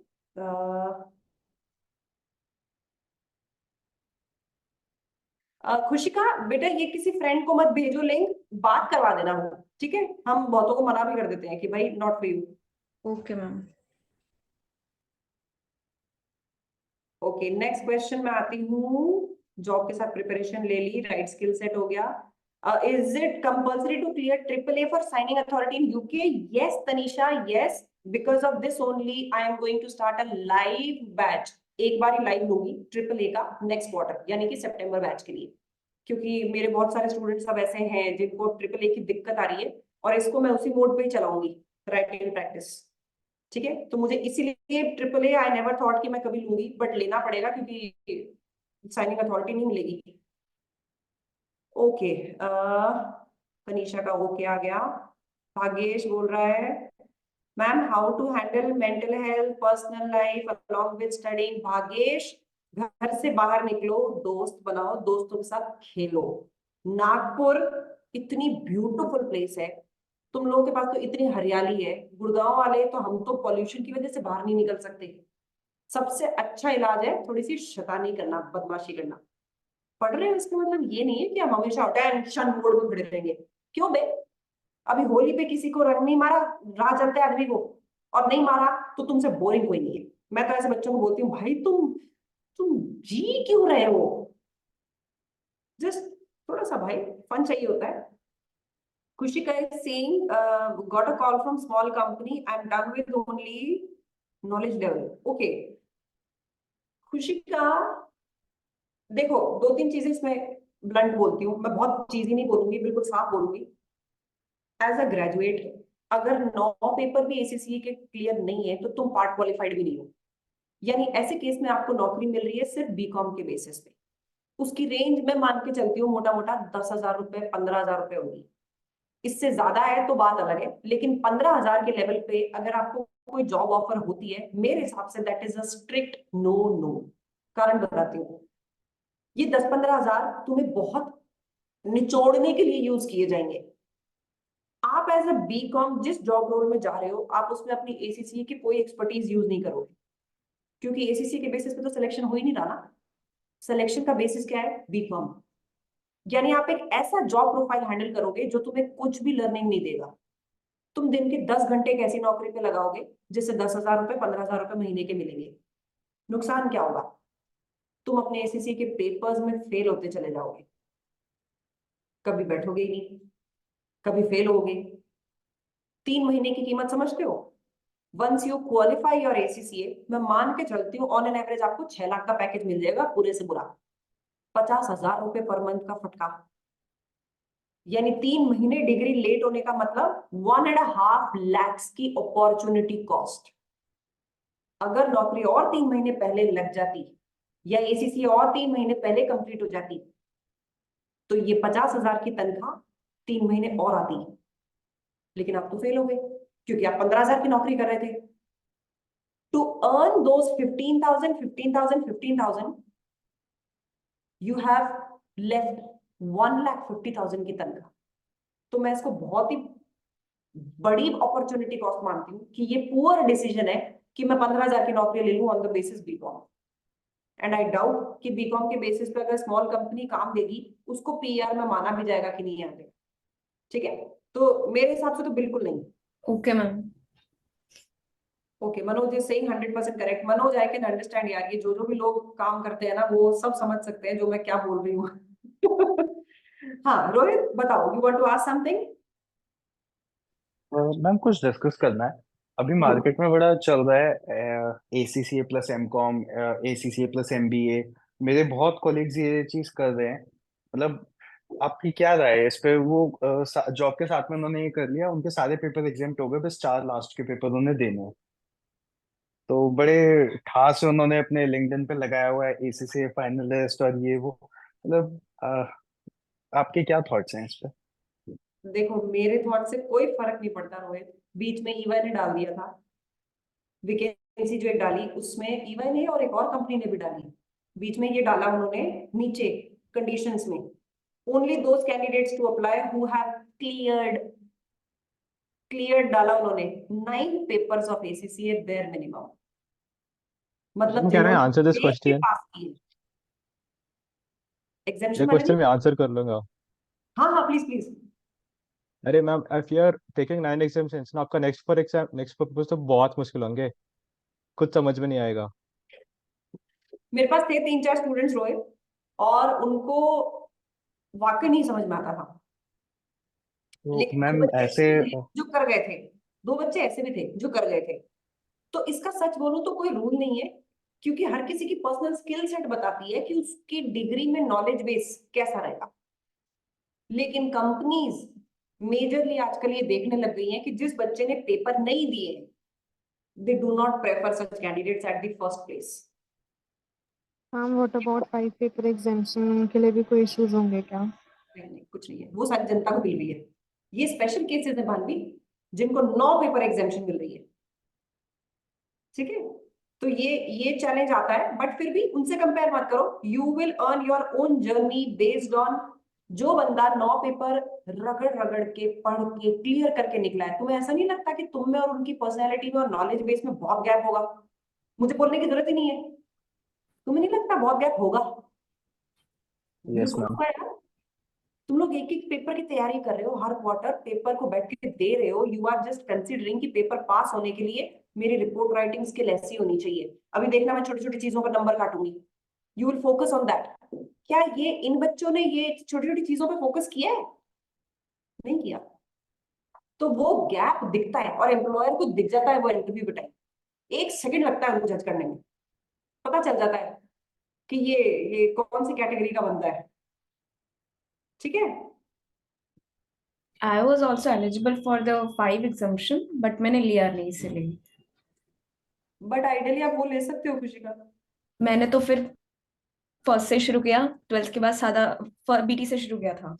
खुशिका बेटा, ये किसी फ्रेंड को मत भेजो लिंक, बात करवा देना वो, ठीक है? हम बहुतों को मना भी कर देते हैं कि भाई not for you. Okay ma'am. Okay, next question में आती हूँ। जॉब के साथ प्रिपरेशन ले ली, राइट स्किल सेट हो गया। Is it compulsory to clear triple A for signing authority in UK? Yes Tanisha, yes, because of this only I am going to start a live batch. एक बार ही लाइव लूंगी ट्रिपल ए का नेक्स्ट क्वार्टर, यानी कि सितंबर बैच के लिए, क्योंकि मेरे बहुत सारे स्टूडेंट्स अब ऐसे हैं जिनको ट्रिपल ए की दिक्कत आ रही है, और इसको मैं उसी मोड पे ही चलाऊंगी, राइटिंग प्रैक्टिस। ठीक है, तो मुझे इसीलिए triple A I never thought कि मैं कभी लूंगी, बट लेना पड़ेगा क्योंकि साइनिंग अथॉरिटी नहीं मिलेगी। ओके, तनीषा का ओके आ गया। भाग्येश बोल रहा है, ma'am how to handle mental health personal life along with studying? Bhagyesh, घर से बाहर निकलो, दोस्त बनाओ, दोस्तों के साथ खेलो। नागपुर इतनी ब्यूटीफुल प्लेस है, तुम लोगों के पास तो इतनी हरियाली है। गुड़गांव वाले तो, हम तो पॉल्यूशन की वजह से बाहर नहीं निकल सकते। सबसे अच्छा इलाज है थोड़ी सी शैतानी करना, बदमाशी करना। पढ़ रहे हो इसका मतलब ये नहीं है कि हम हमेशा टेंशन मोड में खड़े रहेंगे। क्यों बे? अभी होली पे किसी को रंग नहीं मारा, राह चलते आदमी को, और नहीं मारा तो तुमसे बोरिंग कोई नहीं है। मैं तो ऐसे बच्चों को बोलती हूँ, भाई तुम जी क्यों रहे हो? जस्ट थोड़ा सा भाई फन चाहिए होता है। Kushika is saying, got a call from small company. I'm done with only knowledge level. Okay. Khushika, देखो 2-3 चीजें इसमें ब्लंट बोलती हूँ मैं, बहुत चीजें नहीं बोलूंगी, बिल्कुल साफ बोलूंगी। एज अ ग्रेजुएट, अगर 9 पेपर भी एसीसीए के क्लियर नहीं है तो तुम पार्ट क्वालिफाइड भी नहीं हो। यानी ऐसे केस में आपको नौकरी मिल रही है सिर्फ बीकॉम के बेसिस पे। उसकी रेंज में मान के चलती हूँ मोटा मोटा 10,000 रुपए, 15,000 रुपए होगी। इससे ज्यादा है तो बात अलग है, लेकिन 15,000 के लेवल पे अगर आपको कोई जॉब ऑफर होती है, मेरे हिसाब से that is a strict no no. कारण बताती हूँ, ये 10-15,000 तुम्हें बहुत निचोड़ने के लिए यूज किए जाएंगे। आप एज अ बी कॉम जिस जॉब रोल में जा रहे हो, आप उसमें अपनी एसीसी की कोई एक्सपर्टीज यूज नहीं करोगे, क्योंकि एसीसी के बेसिस पे तो सिलेक्शन हो ही नहीं रहा ना। सिलेक्शन का बेसिस क्या है? B com. यानी आप एक ऐसा जॉब प्रोफाइल हैंडल करोगे जो तुम्हें कुछ भी लर्निंग नहीं देगा। तुम दिन के 10 घंटे एक ऐसी नौकरी पे लगाओगे जिससे 10,000 रुपए, 15,000 रुपए महीने के मिलेंगे। नुकसान क्या होगा? तुम अपने एसीसी के पेपर्स में फेल होते चले जाओगे, कभी बैठोगे ही नहीं, कभी फेल होगे। 3 महीने की कीमत समझते हो? Once you qualify your ACCA, मैं मान के चलती हूँ ऑन एन एवरेज आपको 6 लाख का पैकेज मिल जाएगा पूरे से बुरा। 50,000 रुपए पर मंथ का फटका, यानी 3 महीने डिग्री लेट होने का मतलब 1.5 लाख की अपॉर्चुनिटी कॉस्ट। अगर नौकरी और 3 महीने पहले लग जाती, या एसीसी और 3 महीने पहले कंप्लीट हो जाती, तो ये 50,000 की तनख्वाह 3 महीने और आती। लेकिन आप तो फेल हो गए, क्योंकि आप 15,000 की नौकरी कर रहे थे। To earn those 15,000, 15,000, 15,000, you have left 1,50,000 की तनख्वाह। तो मैं इसको बहुत ही बड़ी अपॉर्चुनिटी कॉस्ट मानती हूँ कि ये पुअर डिसीजन है कि मैं 15,000 की नौकरी ले लूं on the basis B com. And I doubt कि बीकॉम के बेसिस पे अगर स्मॉल कंपनी काम देगी, उसको पीआर में माना भी जाएगा कि नहीं आगे। ठीक है, तो मेरे हिसाब से तो बिल्कुल नहीं। Okay ma'am. Okay, Manoj is saying 100% correct. Manoj, I can understand यार, ये जो जो भी लोग काम करते हैं ना, वो सब समझ सकते हैं जो मैं क्या बोल रही हूँ। हाँ रोहित, बताओ, you want to ask something? Ma'am कुछ डिस्कस करना है। अभी मार्केट में बड़ा चल रहा है ACCA plus M com, ACCA plus MBA. मेरे बहुत कॉलीग्स ये चीज कर रहे हैं। मतलब आपकी क्या राय है इस पे? वो जॉब के साथ में उन्होंने ये कर लिया, उनके सारे पेपर एग्जाम हो गए, बस 4 लास्ट के पेपर उन्हें देने हैं। तो बड़े ठास से उन्होंने अपने लिंक्डइन पे लगाया हुआ है एसीसी फाइनलिस्ट और ये वो, मतलब आपके क्या थॉट्स हैं इस पे? देखो, मेरे थॉट से कोई फर्क नहीं पड़ता रोहित। बीच में ईवाई ने डाल दिया था वैकेंसी, जो एक डाली उसमें ईवाई ने और एक और कंपनी ने भी डाली। बीच में ये डाला उन्होंने नीचे कंडीशंस में, only those candidates to apply who have cleared डाला उन्होंने 9 papers of ACCA bare minimum, मतलब Can I answer this जिन्होंने देख के question? पास किए ये एग्जामिशन वाले क्वेश्चन नहीं। मैं आंसर कर लूंगा। हाँ हाँ, प्लीज प्लीज। अरे ma'am, if you are taking 9 exams ना, आपका नेक्स्ट पेपर तो बहुत मुश्किल होंगे, कुछ समझ में नहीं आएगा। मेरे पास थे 3-4 स्टूडेंट्स रोहित, और उनको वाकई नहीं समझ में आता था। तो लेकिन दो मैम बच्चे ऐसे ऐसे भी थे जो कर गए थे। 2 बच्चे ऐसे भी थे जो कर गए थे। तो इसका सच बोलूं तो कोई रूल नहीं है, क्योंकि हर किसी की पर्सनल स्किल सेट बताती है कि उसकी डिग्री में नॉलेज बेस कैसा रहेगा। लेकिन कंपनीज मेजरली आजकल ये देखने लग गई हैं कि जिस बच्चे ने पेपर नहीं दिए, they do not prefer such candidates at the first place. Ma'am, what about 5 paper exemption, उनके लिए भी कोई इश्यूज होंगे क्या? नहीं नहीं, कुछ नहीं है, वो सारी जनता को मिल रही है। ये स्पेशल केसेस है भानवी, जिनको 9 पेपर एग्जाम्शन मिल रही है। ठीक है, तो ये चैलेंज आता है, बट फिर भी उनसे कंपेयर मत करो। You will earn your own journey based on जो बंदा 9 पेपर रगड़ रगड़ के पढ़ के क्लियर करके निकला है। तुम्हें ऐसा नहीं लगता कि तुम में और उनकी पर्सनैलिटी में और नॉलेज बेस में बहुत गैप होगा? मुझे बोलने की जरूरत ही नहीं है, तुम्हें नहीं लगता बहुत गैप होगा? You yes ma'am. तुम लोग एक एक पेपर की तैयारी कर रहे हो, हर क्वार्टर पेपर को बैठ के दे रहे हो। यू आर जस्ट कंसिडरिंग कि पेपर पास होने के लिए मेरी रिपोर्ट राइटिंग स्किल ऐसी होनी चाहिए। अभी देखना, मैं छोटी छोटी चीजों पर नंबर काटूंगी। You will focus on that. क्या ये इन बच्चों ने ये छोटी छोटी चीजों पर फोकस किया है? नहीं किया। तो वो गैप दिखता है और एम्प्लॉयर को दिख जाता है वो इंटरव्यू के टाइम। 1 सेकंड लगता है उनको जज करने में, पता चल जाता है कि ये कौन सी कैटेगरी का बंदा है। ठीक है। I was also eligible for the 5 exemption, but मैंने लिया नहीं इसीलिए। बट आइडियली आप वो ले सकते हो खुशी का। मैंने तो फिर फर्स्ट से शुरू किया, 12th के बाद सादा बीटी से शुरू किया था।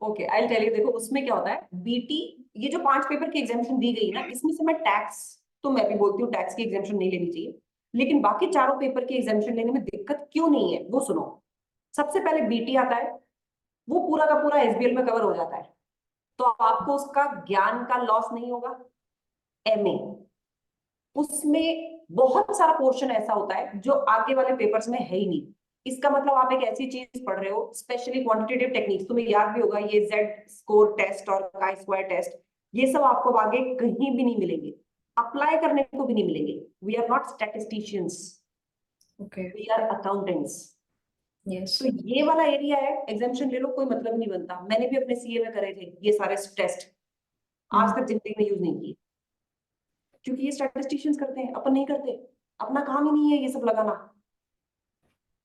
Okay, I tell you. देखो उसमें क्या होता है, बीटी, ये जो 5 पेपर की एग्जामेशन दी गई ना, इसमें से मैं टैक्स, तो मैं भी बोलती हूँ टैक्स की एग्जामेशन नहीं लेनी चाहिए। लेकिन बाकी चारों पेपर की एग्जामेशन लेने में दिक्कत क्यों नहीं है वो सुनो। सबसे पहले बीटी आता है, वो पूरा का पूरा एसबीएल में कवर हो जाता है, तो आपको उसका ज्ञान का लॉस नहीं होगा। एमए, उसमें बहुत सारा पोर्शन ऐसा होता है जो आगे वाले पेपर्स में है ही नहीं। इसका मतलब आप एक ऐसी चीज पढ़ रहे हो, स्पेशली क्वांटिटेटिव टेक्निक्स, तुम्हें याद भी होगा ये जेड स्कोर टेस्ट और काई स्क्वायर टेस्ट, ये सब आपको आगे कहीं भी नहीं मिलेंगे, अप्लाई करने को भी नहीं मिलेंगे। We are not statisticians, Okay. We are accountants. Yes. तो ये वाला एरिया है, एग्जामेशन ले लो, कोई मतलब नहीं बनता। मैंने भी अपने सीए में करे थे ये सारे टेस्ट, आज तक जिंदगी में यूज नहीं किए, क्योंकि ये स्टैटिस्टिशियंस करते हैं, अपन नहीं करते। अपना काम ही नहीं है ये सब लगाना।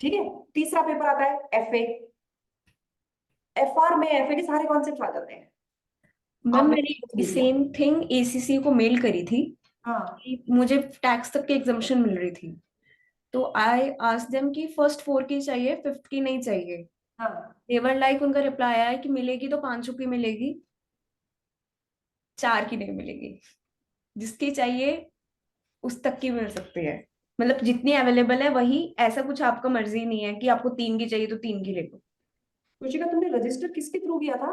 ठीक है। तीसरा पेपर आता है एफए। एफआर में एफए के सारे कॉन्सेप्ट आ जाते हैं। मैम आपने मैंने कुछ नहीं दिया। सेम थिंग एसीसी को मेल करी थी हाँ कि मुझे टैक्स तक की एग्जामेशन मिल रही थी, तो आई आस्क्ड देम कि फर्स्ट 4 की चाहिए, 5th की नहीं चाहिए। हाँ। देवर लाइक, उनका रिप्लाई आया है कि मिलेगी तो 500 की मिलेगी, 4 की नहीं मिलेगी। जिसकी चाहिए उस तक की मिल सकती है, मतलब जितनी अवेलेबल है वही, ऐसा कुछ आपका मर्जी नहीं है कि आपको 3 की चाहिए तो 3 की ले लो। रुचिका, तुमने रजिस्टर किसके थ्रू किया था?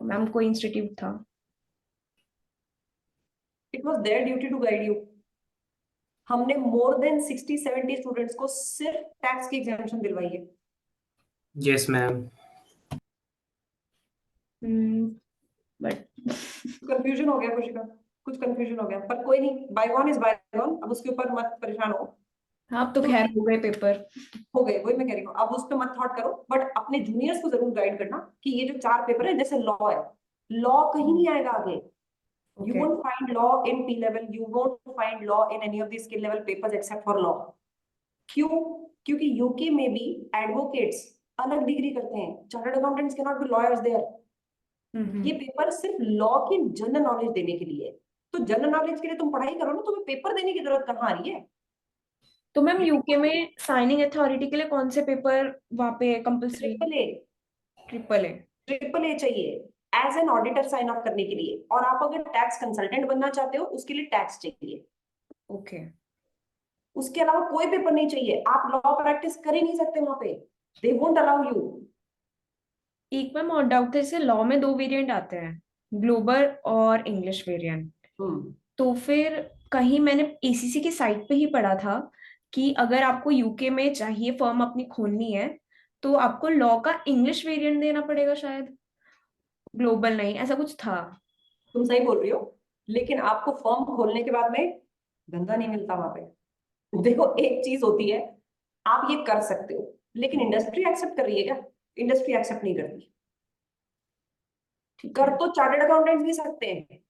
मैम कोई इंस्टीट्यूट था। It was their duty to guide you. हमने मोर देन 60-70 स्टूडेंट्स को सिर्फ टैक्स की एग्जामिनेशन दिलवाई है। Yes, ma'am. बट कंफ्यूजन हो गया खुशिका, कुछ कंफ्यूजन हो गया, पर कोई नहीं, बायगॉन इज बायगॉन, अब उसके ऊपर मत परेशान हो। हाँ, अब तो खैर हो गए पेपर। हो गए, वही मैं कह रही हूँ, अब उस पर मत थॉट करो, बट अपने जूनियर्स को जरूर गाइड करना कि ये जो 4 पेपर है, जैसे लॉ है, लॉ कहीं नहीं आएगा आगे। You Okay. won't find law in P level. You won't find law in any of the skill level papers except for law. क्यों? क्योंकि यूके में भी एडवोकेट्स अलग डिग्री करते हैं, chartered accountants can not be lawyers there. ये पेपर सिर्फ लॉ की जनरल नॉलेज देने के लिए है। तो जनरल नॉलेज के लिए तुम पढ़ाई करो ना, तुम्हें पेपर देने की जरूरत कहाँ आ रही है? तो मैम यूके में साइनिंग अथॉरिटी के लिए कौन से पेपर वहाँ पे compulsory? Triple A triple A चाहिए as an auditor sign off करने के लिए। और आप अगर टैक्स कंसल्टेंट बनना चाहते हो उसके लिए टैक्स चाहिए। ओके। उसके अलावा कोई पेपर नहीं चाहिए। आप लॉ प्रैक्टिस कर ही नहीं सकते वहां पे, दे वोंट अलाउ यू। एक मैम और डाउट था, जैसे लॉ में 2 वेरिएंट आते हैं, ग्लोबल और इंग्लिश वेरिएंट। तो फिर कहीं मैंने एसीसी की साइट पे ही पढ़ा था कि अगर आपको यूके में चाहिए फर्म अपनी खोलनी है तो आपको लॉ का इंग्लिश वेरिएंट देना पड़ेगा शायद, ग्लोबल नहीं, ऐसा कुछ था। तुम सही बोल रही हो, लेकिन आपको फर्म खोलने के बाद में धंधा नहीं मिलता वहां पे। देखो एक चीज होती है, आप ये कर सकते हो, लेकिन इंडस्ट्री एक्सेप्ट कर रही है क्या? इंडस्ट्री एक्सेप्ट नहीं करती। ठीक कर है। तो चार्टर्ड अकाउंटेंट्स भी सकते हैं,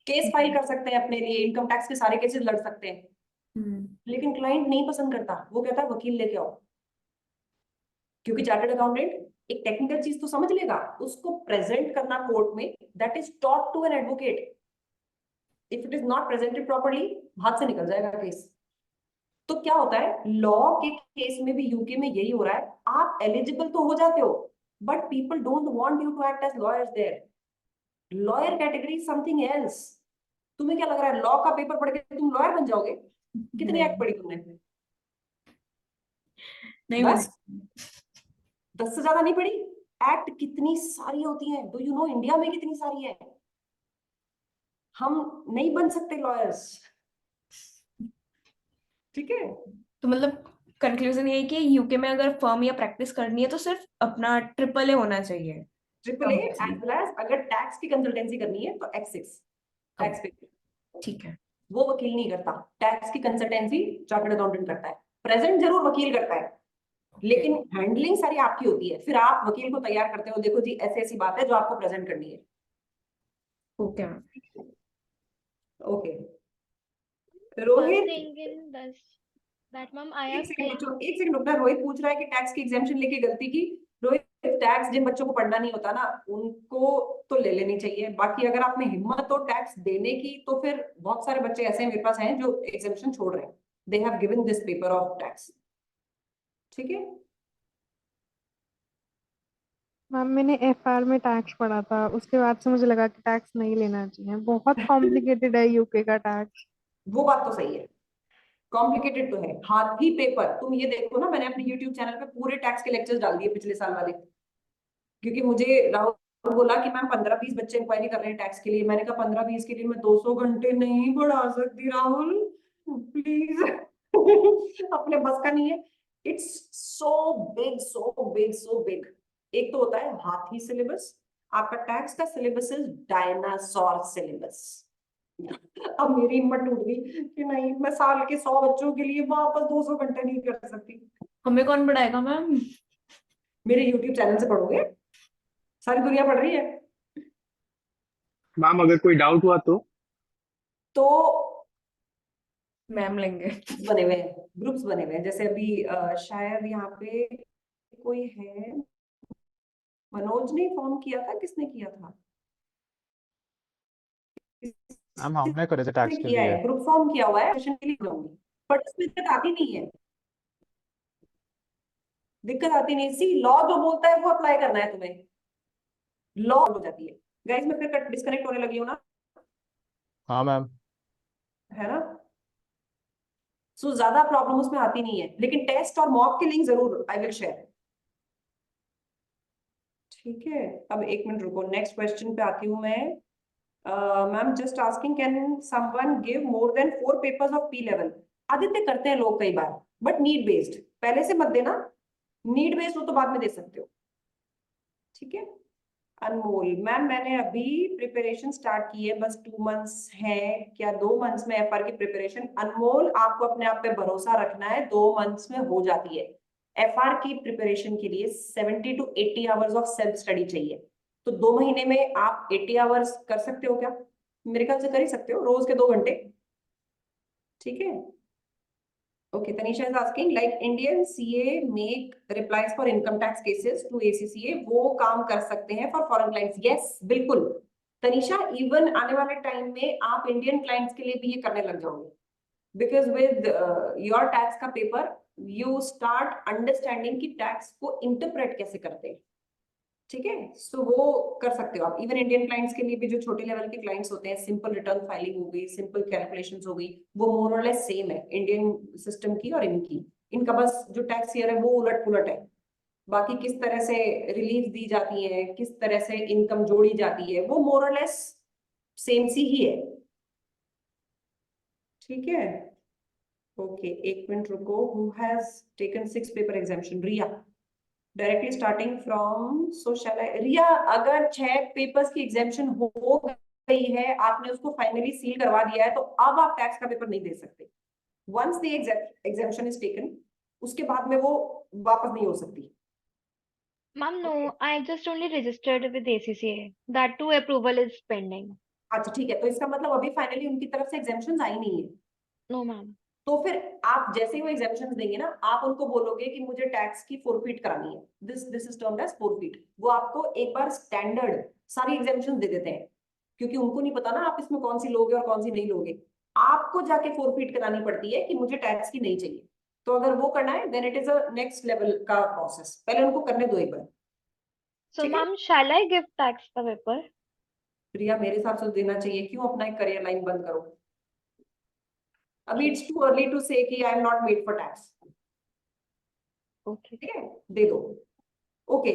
केस फाइल कर सकते हैं अपने लिए, इनकम टैक्स के सारे केसेस लड़ सकते हैं, लेकिन क्लाइंट नहीं पसंद करता, वो कहता है वकील लेके आओ। क्योंकि चार्टर्ड अकाउंटेंट एक टेक्निकल चीज तो समझ लेगा, उसको प्रेजेंट करना कोर्ट में that is taught to an advocate. If it is not presented properly, हाथ से निकल जाएगा केस। तो क्या होता है, लॉ के केस में भी यूके में यही हो रहा है, आप एलिजिबल तो हो जाते हो but people don't want you to act as lawyers there. Lawyer category something else. तुम्हें क्या लग रहा है लॉ का पेपर पढ़ के तुम लॉयर बन जाओगे? कितनी एक्ट पढ़ी तुमने? नहीं 10? 10 से ज्यादा नहीं पढ़ी? एक्ट कितनी सारी होती है, डू यू नो इंडिया में कितनी सारी है? हम नहीं बन सकते लॉयर्स, ठीक है? तो मतलब कंक्लूजन ये है कि यूके में अगर फर्म या प्रैक्टिस करनी है तो सिर्फ अपना ट्रिपल ए होना चाहिए। Triple A as well as अगर टैक्स की कंसल्टेंसी करनी है तो X6 टैक्स पेपर। ठीक है। वो वकील नहीं करता, टैक्स की कंसल्टेंसी चार्टर्ड अकाउंटेंट करता है। प्रेजेंट जरूर वकील करता है, लेकिन हैंडलिंग सारी आपकी होती है। फिर आप वकील को तैयार करते हो, देखो जी ऐसी ऐसी बात है जो आपको प्रेजेंट करनी है। Okay. Okay One Rohit, thing in this that ma'am I एक have सेकंड एक सेकंड रुकना। रोहित पूछ रहा है कि टैक्स की एग्जाम्पशन लेके गलती की। रोहित, टैक्स जिन बच्चों को पढ़ना नहीं होता ना उनको तो ले लेनी चाहिए, बाकी अगर आप में हिम्मत हो टैक्स देने की तो फिर बहुत सारे बच्चे ऐसे हैं मेरे पास हैं जो एग्जाम्पशन छोड़ रहे हैं। They have given this paper of tax, ठीक है? मैम मैंने एफआर में टैक्स पढ़ा था, उसके बाद से मुझे लगा कि टैक्स नहीं लेना चाहिए, बहुत कॉम्प्लिकेटेड है यूके का टैक्स। वो बात तो सही है, कॉम्प्लिकेटेड तो है। हाथी पेपर, तुम ये देखो ना, मैंने अपने YouTube चैनल पे पूरे टैक्स के लेक्चर्स डाल दिए पिछले साल वाले, क्योंकि मुझे राहुल बोला कि मैम 15-20 बच्चे इंक्वायरी कर रहे हैं टैक्स के लिए। मैंने कहा 15-20 के लिए मैं 200 घंटे नहीं पढ़ा सकती राहुल, प्लीज। अपने बस का नहीं है। It's so big so big so big. एक तो होता है हाथी सिलेबस, आपका टैक्स का सिलेबस इज डायनासोर सिलेबस। अब मेरी हिम्मत टूट गई कि नहीं, मैं साल के 100 बच्चों के लिए वापस 200 घंटे नहीं कर सकती। हमें कौन पढ़ाएगा मैम? मेरे YouTube चैनल से पढ़ोगे, सारी दुनिया पढ़ रही है। मैम अगर कोई डाउट हुआ तो मैम लेंगे। बने हुए हैं, ग्रुप्स बने हुए हैं। जैसे अभी शायद यहाँ पे कोई है, मनोज ने फॉर्म किया था, किसने किया था? मैम हमने करे थे टैक्स किसने के किया लिए। है, ग्रुप फॉर्म किया हुआ है, सेशन के लिए जाऊंगी। बट इसमें दिक्कत आती नहीं है, दिक्कत आती नहीं। सी लॉ जो बोलता है वो अप्लाई करना है तुम्हें, लॉ हो जाती है। गाइस मैं फिर डिस्कनेक्ट होने लगी हूँ ना, हाँ मैम। है ना? सो ज्यादा प्रॉब्लम उसमें आती नहीं है, लेकिन टेस्ट और मॉक के लिंक जरूर आई विल शेयर, ठीक है? अब एक मिनट रुको, नेक्स्ट क्वेश्चन पे आती हूँ मैं। Ma'am just asking, can someone give more than 4 papers of P level? Aditya करते हैं लोग कई बार, बट नीड बेस्ड। पहले से मत देना, नीड बेस्ड हो तो बाद में दे सकते हो, ठीक है? अनमोल, मैम मैंने अभी प्रिपरेशन स्टार्ट की है, बस 2 मंथ्स है, क्या 2 मंथ्स में एफआर की प्रिपरेशन? अनमोल आपको अपने आप पे भरोसा रखना है, 2 मंथ्स में हो जाती है। एफआर की प्रिपरेशन के लिए 70 to 80 hours of self study चाहिए। तो 2 महीने में आप 80 आवर्स कर सकते हो क्या? मेरे ख्याल से कर ही सकते हो, रोज के 2 घंटे, ठीक है? Okay, Tanisha is asking like Indian CA make replies for income tax cases to ACCA, वो काम कर सकते हैं for foreign clients? Yes, बिल्कुल तनिषा, इवन आने वाले टाइम में आप इंडियन क्लाइंट्स के लिए भी ये करने लग जाओगे, बिकॉज विद योर टैक्स का पेपर यू स्टार्ट अंडरस्टैंडिंग कि टैक्स को इंटरप्रेट कैसे करते हैं, ठीक है? सो वो कर सकते हो आप इवन इंडियन क्लाइंट्स के लिए भी, जो छोटे लेवल के क्लाइंट्स होते हैं, सिंपल रिटर्न फाइलिंग हो गई, सिंपल कैलकुलेशंस हो गई, वो मोर और लेस सेम है इंडियन सिस्टम की और इनकी। इनका बस जो टैक्स ईयर है वो उलट पुलट है, बाकी किस तरह से रिलीफ दी जाती है, किस तरह से इनकम जोड़ी जाती है, वो मोर और लेस सेम सी ही है, ठीक है? ओके, एक मिनट रुको। Who has taken 6 paper examination? Riya, directly starting from, so shall I. Riya, अगर 6 पेपर्स की एग्जामिनेशन हो गई है, आपने उसको फाइनली सील करवा दिया है, तो अब आप टैक्स का पेपर नहीं दे सकते। Once the examination is taken, उसके बाद में वो वापस नहीं हो सकती। Ma'am, no, I just only registered with ACCA. That too approval is pending. अच्छा ठीक है, तो इसका मतलब अभी फाइनली उनकी तरफ से एग्जामिनेशन आई नहीं है। No, ma'am. तो फिर आप जैसे ही वो एग्जामिनेशन देंगे ना, आप उनको बोलोगे कि मुझे टैक्स की फोरफीट करानी है, this is termed as forfeit. वो आपको एक बार स्टैंडर्ड सारी एग्जामिनेशन दे देते हैं, क्योंकि उनको नहीं पता ना आप इसमें कौन सी लोगे और कौन सी नहीं लोगे। आपको जाके फोरफीट करानी पड़ती है कि मुझे टैक्स की नहीं चाहिए। तो अगर वो करना है, then it is a next level का प्रोसेस, पहले उनको करने दो एक बार। So, ठीक है? ma'am, shall I give tax का paper? प्रिया, मेरे हिसाब से देना चाहिए। क्यों अपना एक करियर लाइन बंद करो? अभी इट्स टू अर्ली टू से कि आई am not made for tax. Okay. ठीक है, दे दो। ओके,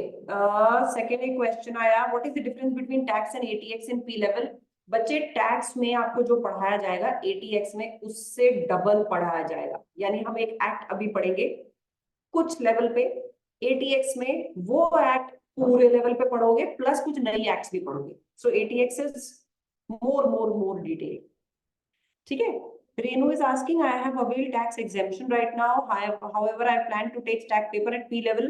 सेकेंड एक क्वेश्चन आया, what is the difference between tax and ATX in P level? बच्चे, टैक्स में आपको जो पढ़ाया जाएगा एटीएक्स में उससे डबल पढ़ाया जाएगा। यानी हम एक एक्ट अभी पढ़ेंगे कुछ लेवल पे, एटीएक्स में वो एक्ट पूरे लेवल पे पढ़ोगे, प्लस कुछ नई एक्ट्स भी पढ़ोगे। सो एटीएक्स इज मोर डिटेल, ठीक है? Renu is asking, I have availed tax exemption right now. However, I plan to take tax paper at P level.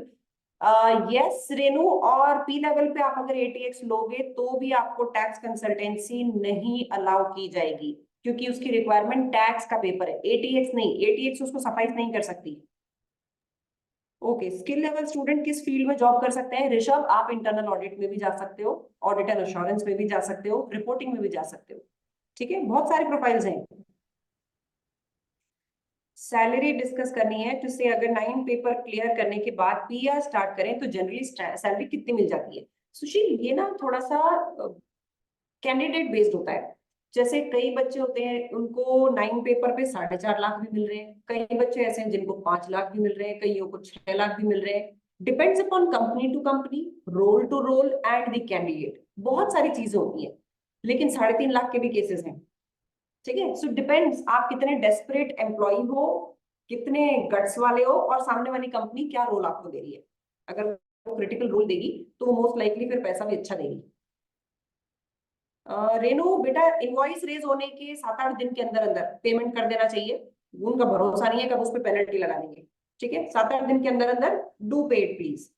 Yes, Renu, और P level पे आप अगर ATX लोगे तो भी आपको टैक्स कंसल्टेंसी नहीं अलाउ की जाएगी, क्योंकि उसकी रिक्वायरमेंट टैक्स का पेपर है, ATX नहीं। ATX उसको सफाइस नहीं कर सकती। ओके, स्किल लेवल स्टूडेंट किस फील्ड में जॉब कर सकते हैं? ऋषभ, आप इंटरनल ऑडिट में भी जा सकते हो, ऑडिट एंड एश्योरेंस में भी जा सकते हो, रिपोर्टिंग में भी जा सकते हो, ठीक है? बहुत सारे प्रोफाइल्स हैं। सैलरी डिस्कस करनी है, तो से अगर 9 पेपर क्लियर करने के बाद पीआर स्टार्ट करें तो जनरली सैलरी कितनी मिल जाती है? सुशील, ये ना थोड़ा सा कैंडिडेट बेस्ड होता है। जैसे कई बच्चे होते हैं उनको 9 पेपर पे 4.5 लाख भी मिल रहे हैं, कई बच्चे ऐसे हैं जिनको 5 लाख भी मिल रहे हैं, कईयों को 6 लाख भी मिल रहे हैं। Depends upon company to company, role to role and the candidate, बहुत सारी चीजें होती हैं, लेकिन 3.5 लाख के भी केसेस हैं, ठीक है? सो डिपेंड्स आप कितने डेस्परेट एम्प्लॉय हो, कितने गट्स वाले हो, और सामने वाली कंपनी क्या रोल आपको दे रही है। अगर वो क्रिटिकल रोल देगी तो वो मोस्ट लाइकली फिर पैसा भी अच्छा देगी। रेनू बेटा, इनवॉइस रेज होने के 7-8 दिन के अंदर अंदर पेमेंट कर देना चाहिए। उनका भरोसा नहीं है कब उस पर पेनल्टी लगा देंगे, ठीक है? 7-8 दिन के अंदर अंदर डू पे it please.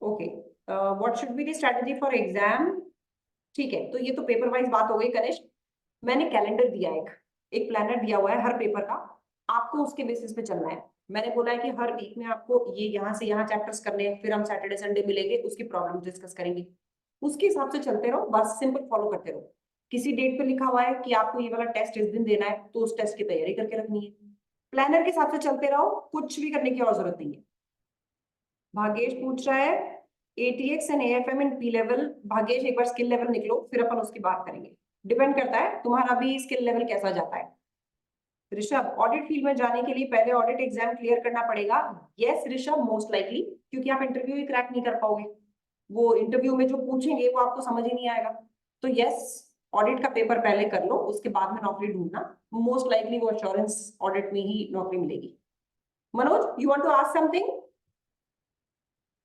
Okay, what should be the strategy for exam? ठीक है, तो ये तो पेपर वाइज बात हो गई कनिष्क। मैंने कैलेंडर दिया, एक प्लानर दिया हुआ है हर पेपर का, आपको उसके बेसिस पे चलना है। मैंने बोला है कि हर वीक में आपको ये यहाँ से यहाँ चैप्टर्स करने हैं, फिर हम सैटरडे संडे मिलेंगे, उसकी प्रॉब्लम डिस्कस करेंगे, उसके हिसाब से चलते रहो, बस सिंपल फॉलो करते रहो। किसी डेट पे लिखा हुआ है कि आपको ये वाला टेस्ट इस दिन देना है, तो उस टेस्ट की तैयारी करके रखनी है। प्लानर के हिसाब से चलते रहो, कुछ भी करने की और जरूरत नहीं है। भागेश पूछ रहा है ATX and AFM in P level. Bhagesh, एक बार स्किल लेवल निकलो, फिर अपन उसकी बात करेंगे। डिपेंड करता है तुम्हारा भी स्किल लेवल कैसा जाता है। ऋषभ, ऑडिट फील्ड में जाने के लिए पहले ऑडिट एग्जाम क्लियर करना पड़ेगा। यस ऋषभ, मोस्ट लाइकली, क्योंकि आप इंटरव्यू ही क्रैक नहीं कर पाओगे, वो इंटरव्यू में जो पूछेंगे वो आपको समझ ही नहीं आएगा। तो यस, ऑडिट का पेपर पहले कर लो, उसके बाद में नौकरी ढूंढना, मोस्ट लाइकली वो एश्योरेंस ऑडिट में ही नौकरी मिलेगी। Manoj, you want to ask something?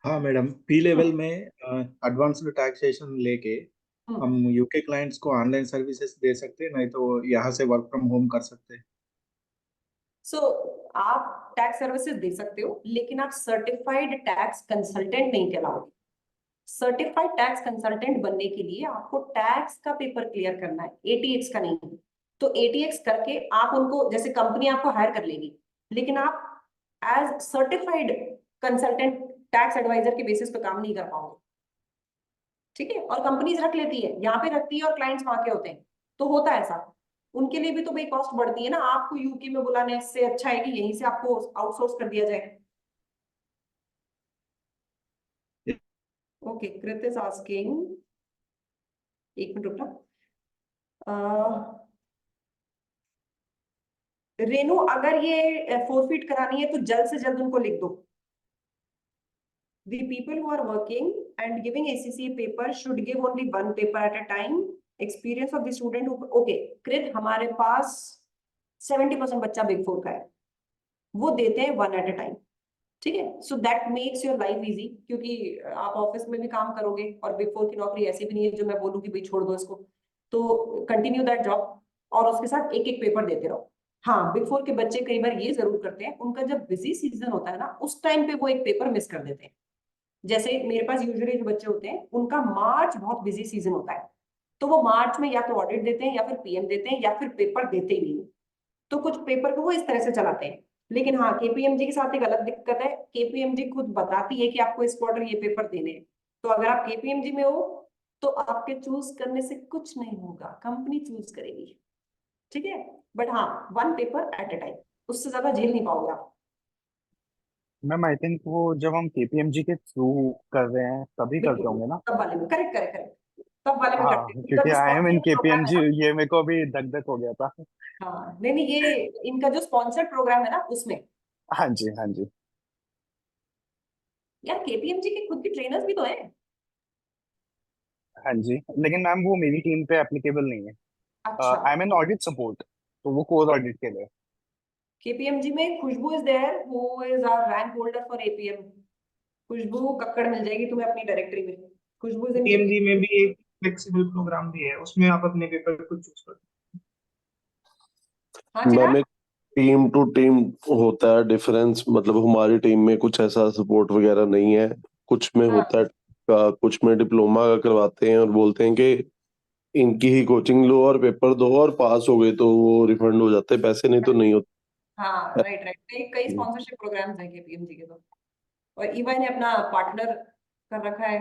हाँ मैडम, पी लेवल में एडवांस्ड टैक्सेशन लेके हम यूके क्लाइंट्स को ऑनलाइन सर्विसेज दे सकते हैं, नहीं तो यहाँ से वर्क फ्रॉम होम कर सकते हैं। सो आप टैक्स सर्विसेज दे सकते हो, लेकिन आप सर्टिफाइड टैक्स कंसल्टेंट नहीं कहलाओगे। सर्टिफाइड टैक्स कंसल्टेंट बनने के लिए आपको टैक्स का पेपर क्लियर करना है, ATX का नहीं। तो ATX करके आप उनको, जैसे कंपनी आपको हायर कर लेगी, लेकिन आप as certified consultant tax adviser के बेसिस पे काम नहीं कर पाओगे, ठीक है। और कंपनीज रख लेती है, यहाँ पे रखती है और क्लाइंट्स वहां के होते हैं, तो होता है ऐसा। उनके लिए भी तो भाई कॉस्ट बढ़ती है ना, आपको यूके में बुलाने से अच्छा है कि यहीं से आपको आउटसोर्स कर दिया जाए। ओके, कृत इज आस्किंग, एक मिनट रुकना। रेनू, अगर ये फोरफिट करानी है तो जल्द से जल्द उनको लिख दो। The people who are working and giving ACCA paper should give only one paper at a time. Experience of the student who, okay, कृत, हमारे पास 70% बच्चा बिग फोर का है, वो देते हैं वन एट अ टाइम, ठीक है। So that makes your life easy, क्योंकि आप ऑफिस में भी काम करोगे और बिग फोर की नौकरी ऐसी भी नहीं है जो मैं बोलूँ कि भाई छोड़ दो इसको, तो कंटिन्यू दैट जॉब और उसके साथ एक एक पेपर देते रहो। हाँ, बिग फोर के बच्चे कई बार ये जरूर करते हैं, उनका जब बिजी सीजन होता है ना, उस टाइम पे वो एक पेपर मिस कर देते हैं। जैसे मेरे पास यूजुअली जो बच्चे होते हैं उनका मार्च बहुत बिजी सीजन होता है, तो वो मार्च में या तो ऑडिट देते हैं या फिर PM देते हैं या फिर पेपर देते ही नहीं, तो कुछ पेपर को वो इस तरह से चलाते हैं। लेकिन हाँ, KPMG के साथ एक अलग दिक्कत है, KPMG खुद बताती है कि आपको इस क्वार्टर ये पेपर देने हैं, तो अगर आप KPMG में हो तो आपके चूज करने से कुछ नहीं होगा, कंपनी चूज करेगी, ठीक है। बट हाँ, one paper at a time, उससे ज्यादा झेल नहीं पाओगे आप। मैम आई थिंक वो जब हम KPMG के थ्रू कर रहे हैं तभी करते होंगे ना। तब वाले में, करेक्ट करेक्ट करेक्ट, तब वाले में हाँ, करते हैं। क्योंकि इनका जो I am in sponsored program है KPMG, ना, ये मेरे को अभी धक धक हो गया था। हाँ नहीं नहीं, ये इनका जो स्पॉन्सर्ड प्रोग्राम है ना उसमें, हाँ जी, हाँ जी। यार KPMG के खुद के ट्रेनर्स भी तो हैं। हाँ जी, लेकिन मैम वो मेरी टीम पे एप्लीकेबल नहीं है। अच्छा, I am an audit support, तो वो कोर ऑडिट के लिए। KPMG में Khushboo is there, who is our rank holder for APM। Khushboo Kakkar मिल जाएगी तुम्हें अपनी डायरेक्टरी में, खुशबू इज इन PMG में भी एक फ्लेक्सिबल प्रोग्राम भी है, उसमें आप अपने पेपर खुद चूज कर। हाँ मैम चिराग, एक टीम टू टीम होता है डिफरेंस, मतलब हमारी टीम में कुछ ऐसा सपोर्ट वगैरह नहीं है, कुछ में हाँ होता है कुछ में डिप्लोमा का करवाते हैं और बोलते हैं कि इनकी ही कोचिंग लो और पेपर दो और पास हो गए तो वो रिफंड हो जाते हैं पैसे, नहीं तो नहीं होते। हाँ, राइट राइट, कई कई स्पॉन्सरशिप प्रोग्राम्स हैं KPMG के तो। और EY ने अपना पार्टनर कर रखा है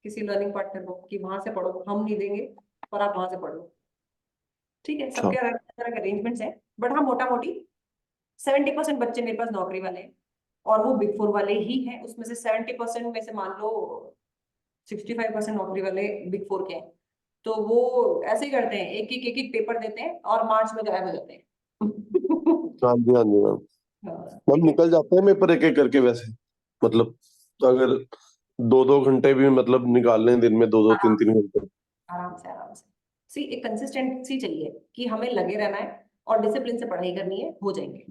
किसी लर्निंग पार्टनर को कि वहां से पढ़ो, हम नहीं देंगे पर आप वहां से पढ़ लो, ठीक है। अच्छा, सबके अलग अलग अरेंजमेंट्स हैं, बट हाँ मोटा मोटी 70% बच्चे मेरे पास नौकरी वाले हैं, और वो बिग फोर वाले ही हैं। उसमें से 70% में से मान लो 65% नौकरी वाले बिग फोर के हैं, तो वो ऐसे ही करते हैं, एक एक पेपर देते हैं और मार्च में गायब हो जाते हैं। हाँ जी हाँ जी मैम। हाँ, मैम ठीक है। निकल जाते हैं पेपर एक एक करके वैसे, मतलब अगर 2-2 घंटे भी मतलब निकाल लें दिन में, 2-2 आराम 3-3 घंटे। आराम से आराम से। सी, एक कंसिस्टेंसी चाहिए कि हमें लगे रहना है और डिसिप्लिन से पढ़ाई करनी है, हो जाएंगे,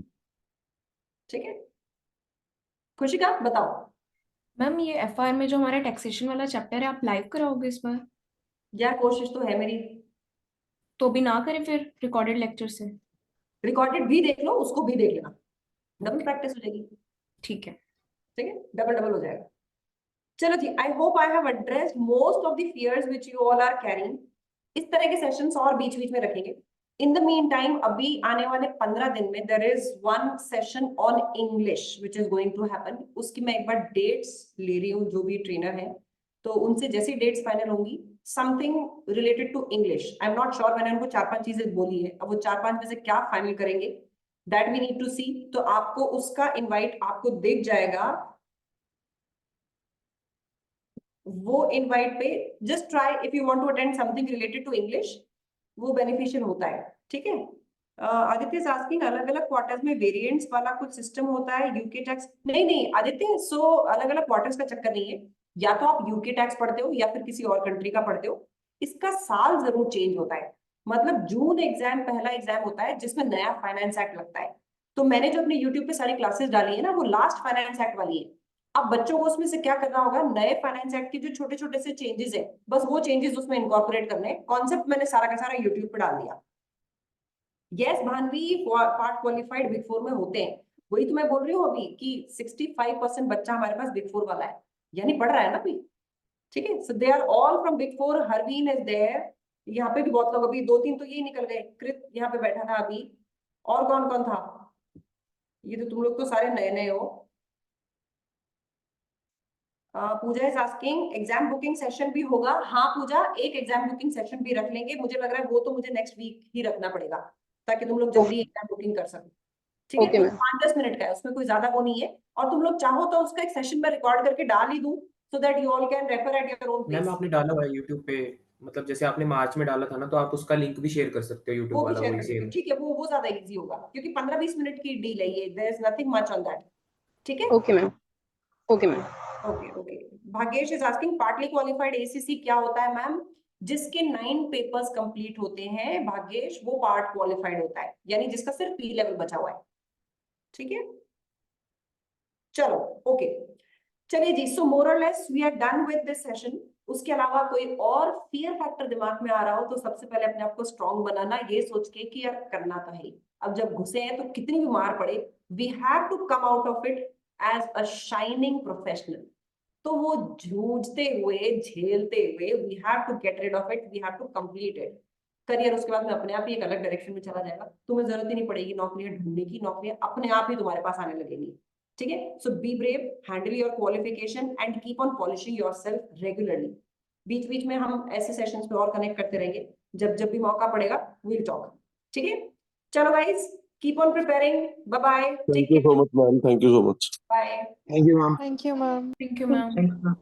ठीक है। खुशिका बताओ। मैम ये FR में जो हमारा टैक्सेशन वाला चैप्टर है, आप लाइव कराओगे इस बार? यार कोशिश तो है मेरी। तो भी ना करें फिर रिकॉर्डेड लेक्चर से। रिकॉर्डेड भी देख लो, उसको भी देख लेना, डबल प्रैक्टिस हो जाएगी, ठीक है। ठीक है, डबल डबल हो जाएगा। चलो जी, I hope I have addressed most of the fears which you all are carrying. इस तरह के सेशंस और बीच बीच में रखेंगे। इन द मीन टाइम, अभी आने वाले 15 दिन में there is one session on English which is going to happen. उसकी मैं एक बार डेट्स ले रही हूँ, जो भी ट्रेनर है तो उनसे जैसी डेट्स फाइनल होंगी, something related to English, I am not sure, मैंने उनको 4-5 चीजें बोली है, अब वो 4-5 में से क्या फाइनल करेंगे दैट वी नीड टू सी। तो आपको उसका इनवाइट आपको दिख जाएगा, वो इनवाइट पे just try if you want to attend something related to English, वो बेनिफिशियल होता है, ठीक है। आदित्य इज आस्किंग, अलग अलग क्वार्टर्स में वेरिएंट्स वाला कुछ सिस्टम होता है यूके टैक्स? नहीं नहीं आदित्य, सो अलग अलग क्वार्टर्स का चक्कर नहीं है, या तो आप यूके टैक्स पढ़ते हो या फिर किसी और कंट्री का पढ़ते हो, इसका साल जरूर चेंज होता है। मतलब जून एग्जाम पहला एग्जाम होता है जिसमें नया फाइनेंस एक्ट लगता है, तो मैंने जो अपने यूट्यूब पे सारी क्लासेस डाली है ना, वो लास्ट फाइनेंस एक्ट वाली है। अब बच्चों को उसमें से क्या करना होगा, नए फाइनेंस एक्ट के जो छोटे छोटे से चेंजेस है, बस वो चेंजेस उसमें इनकॉर्पोरेट करने, कॉन्सेप्ट मैंने सारा का सारा यूट्यूब पे डाल दिया। Yes Bhanvi, part qualified big four में होते हैं, वही तो मैं बोल रही हूँ अभी कि 65% बच्चा हमारे पास बिग फोर वाला है, यानी पढ़ रहा है ना अभी, ठीक है। So they are all from big four, Harveen is there, यहाँ पे भी बहुत लोग, अभी 2-3 तो यही निकल गए। कृत यहाँ पे बैठा था अभी, और कौन कौन था? ये तो तुम लोग तो सारे नए नए हो। Pooja is asking exam booking session भी होगा। हाँ पूजा, एक एग्जाम बुकिंग सेशन भी रख लेंगे। मुझे लग रहा है वो तो मुझे नेक्स्ट वीक ही रखना पड़ेगा, ताकि तुम लोग जल्दी एग्जाम बुकिंग कर सको। ठीक है, Okay, वो ma'am. 5-10 मिनट का है, उसमें कोई ज्यादा वो नहीं है। और तुम लोग चाहो तो उसका एक सेशन में रिकॉर्ड करके डाल ही दूं, so that you all can refer at your own ma'am pace. आपने डाला हुआ है यूट्यूब पे, मतलब जैसे आपने मार्च में डाला था ना, तो आप उसका लिंक भी शेयर कर सकते हो, यूट्यूब वो भी वाला शेयर वही कर सकते हो, सेम। ठीक है, वो ज्यादा इजी होगा, क्योंकि 15-20 मिनट की डील है ये, there is nothing much on that. ठीक है, Okay, ma'am. Okay, ma'am. Okay okay. Bhagyesh is asking partly qualified ACC क्या होता है? मैम, जिसके 9 पेपर्स कंप्लीट होते हैं भाग्येश, वो पार्ट क्वालिफाइड होता है, यानी जिसका सिर्फ पी लेवल बचा हुआ है। ठीक है, चलो ओके, चलिए जी। सो मोर और less we are done with this session. उसके अलावा कोई और फियर फैक्टर दिमाग में आ रहा हो तो सबसे पहले अपने आप को स्ट्रांग बनाना, ये सोच के कि यार करना तो है ही। अब जब घुसे हैं तो कितनी भी मार पड़े, we have to come out of it as a shining professional. तो वो जूझते हुए, झेलते हुए, we have to get rid of it, we have to complete it. Career उसके बाद में अपने आप ही एक अलग डायरेक्शन में चला जाएगा, तुम्हें जरूरत ही नहीं पड़ेगी नौकरियां ढूंढने की, नौकरियां अपने आप ही तुम्हारे पास आने लगेंगी। ठीक है, so be brave, handle your qualification and keep on polishing yourself regularly. बीच बीच में हम ऐसे सेशंस पे और कनेक्ट करते रहेंगे, जब जब भी मौका पड़ेगा वी विल टॉक। ठीक है, चलो guys, keep on preparing, bye bye, take thank you so care, much ma'am, thank you so much. Bye. Thank you ma'am. Thank you, ma'am. Thank you, ma'am. Thanks, ma'am.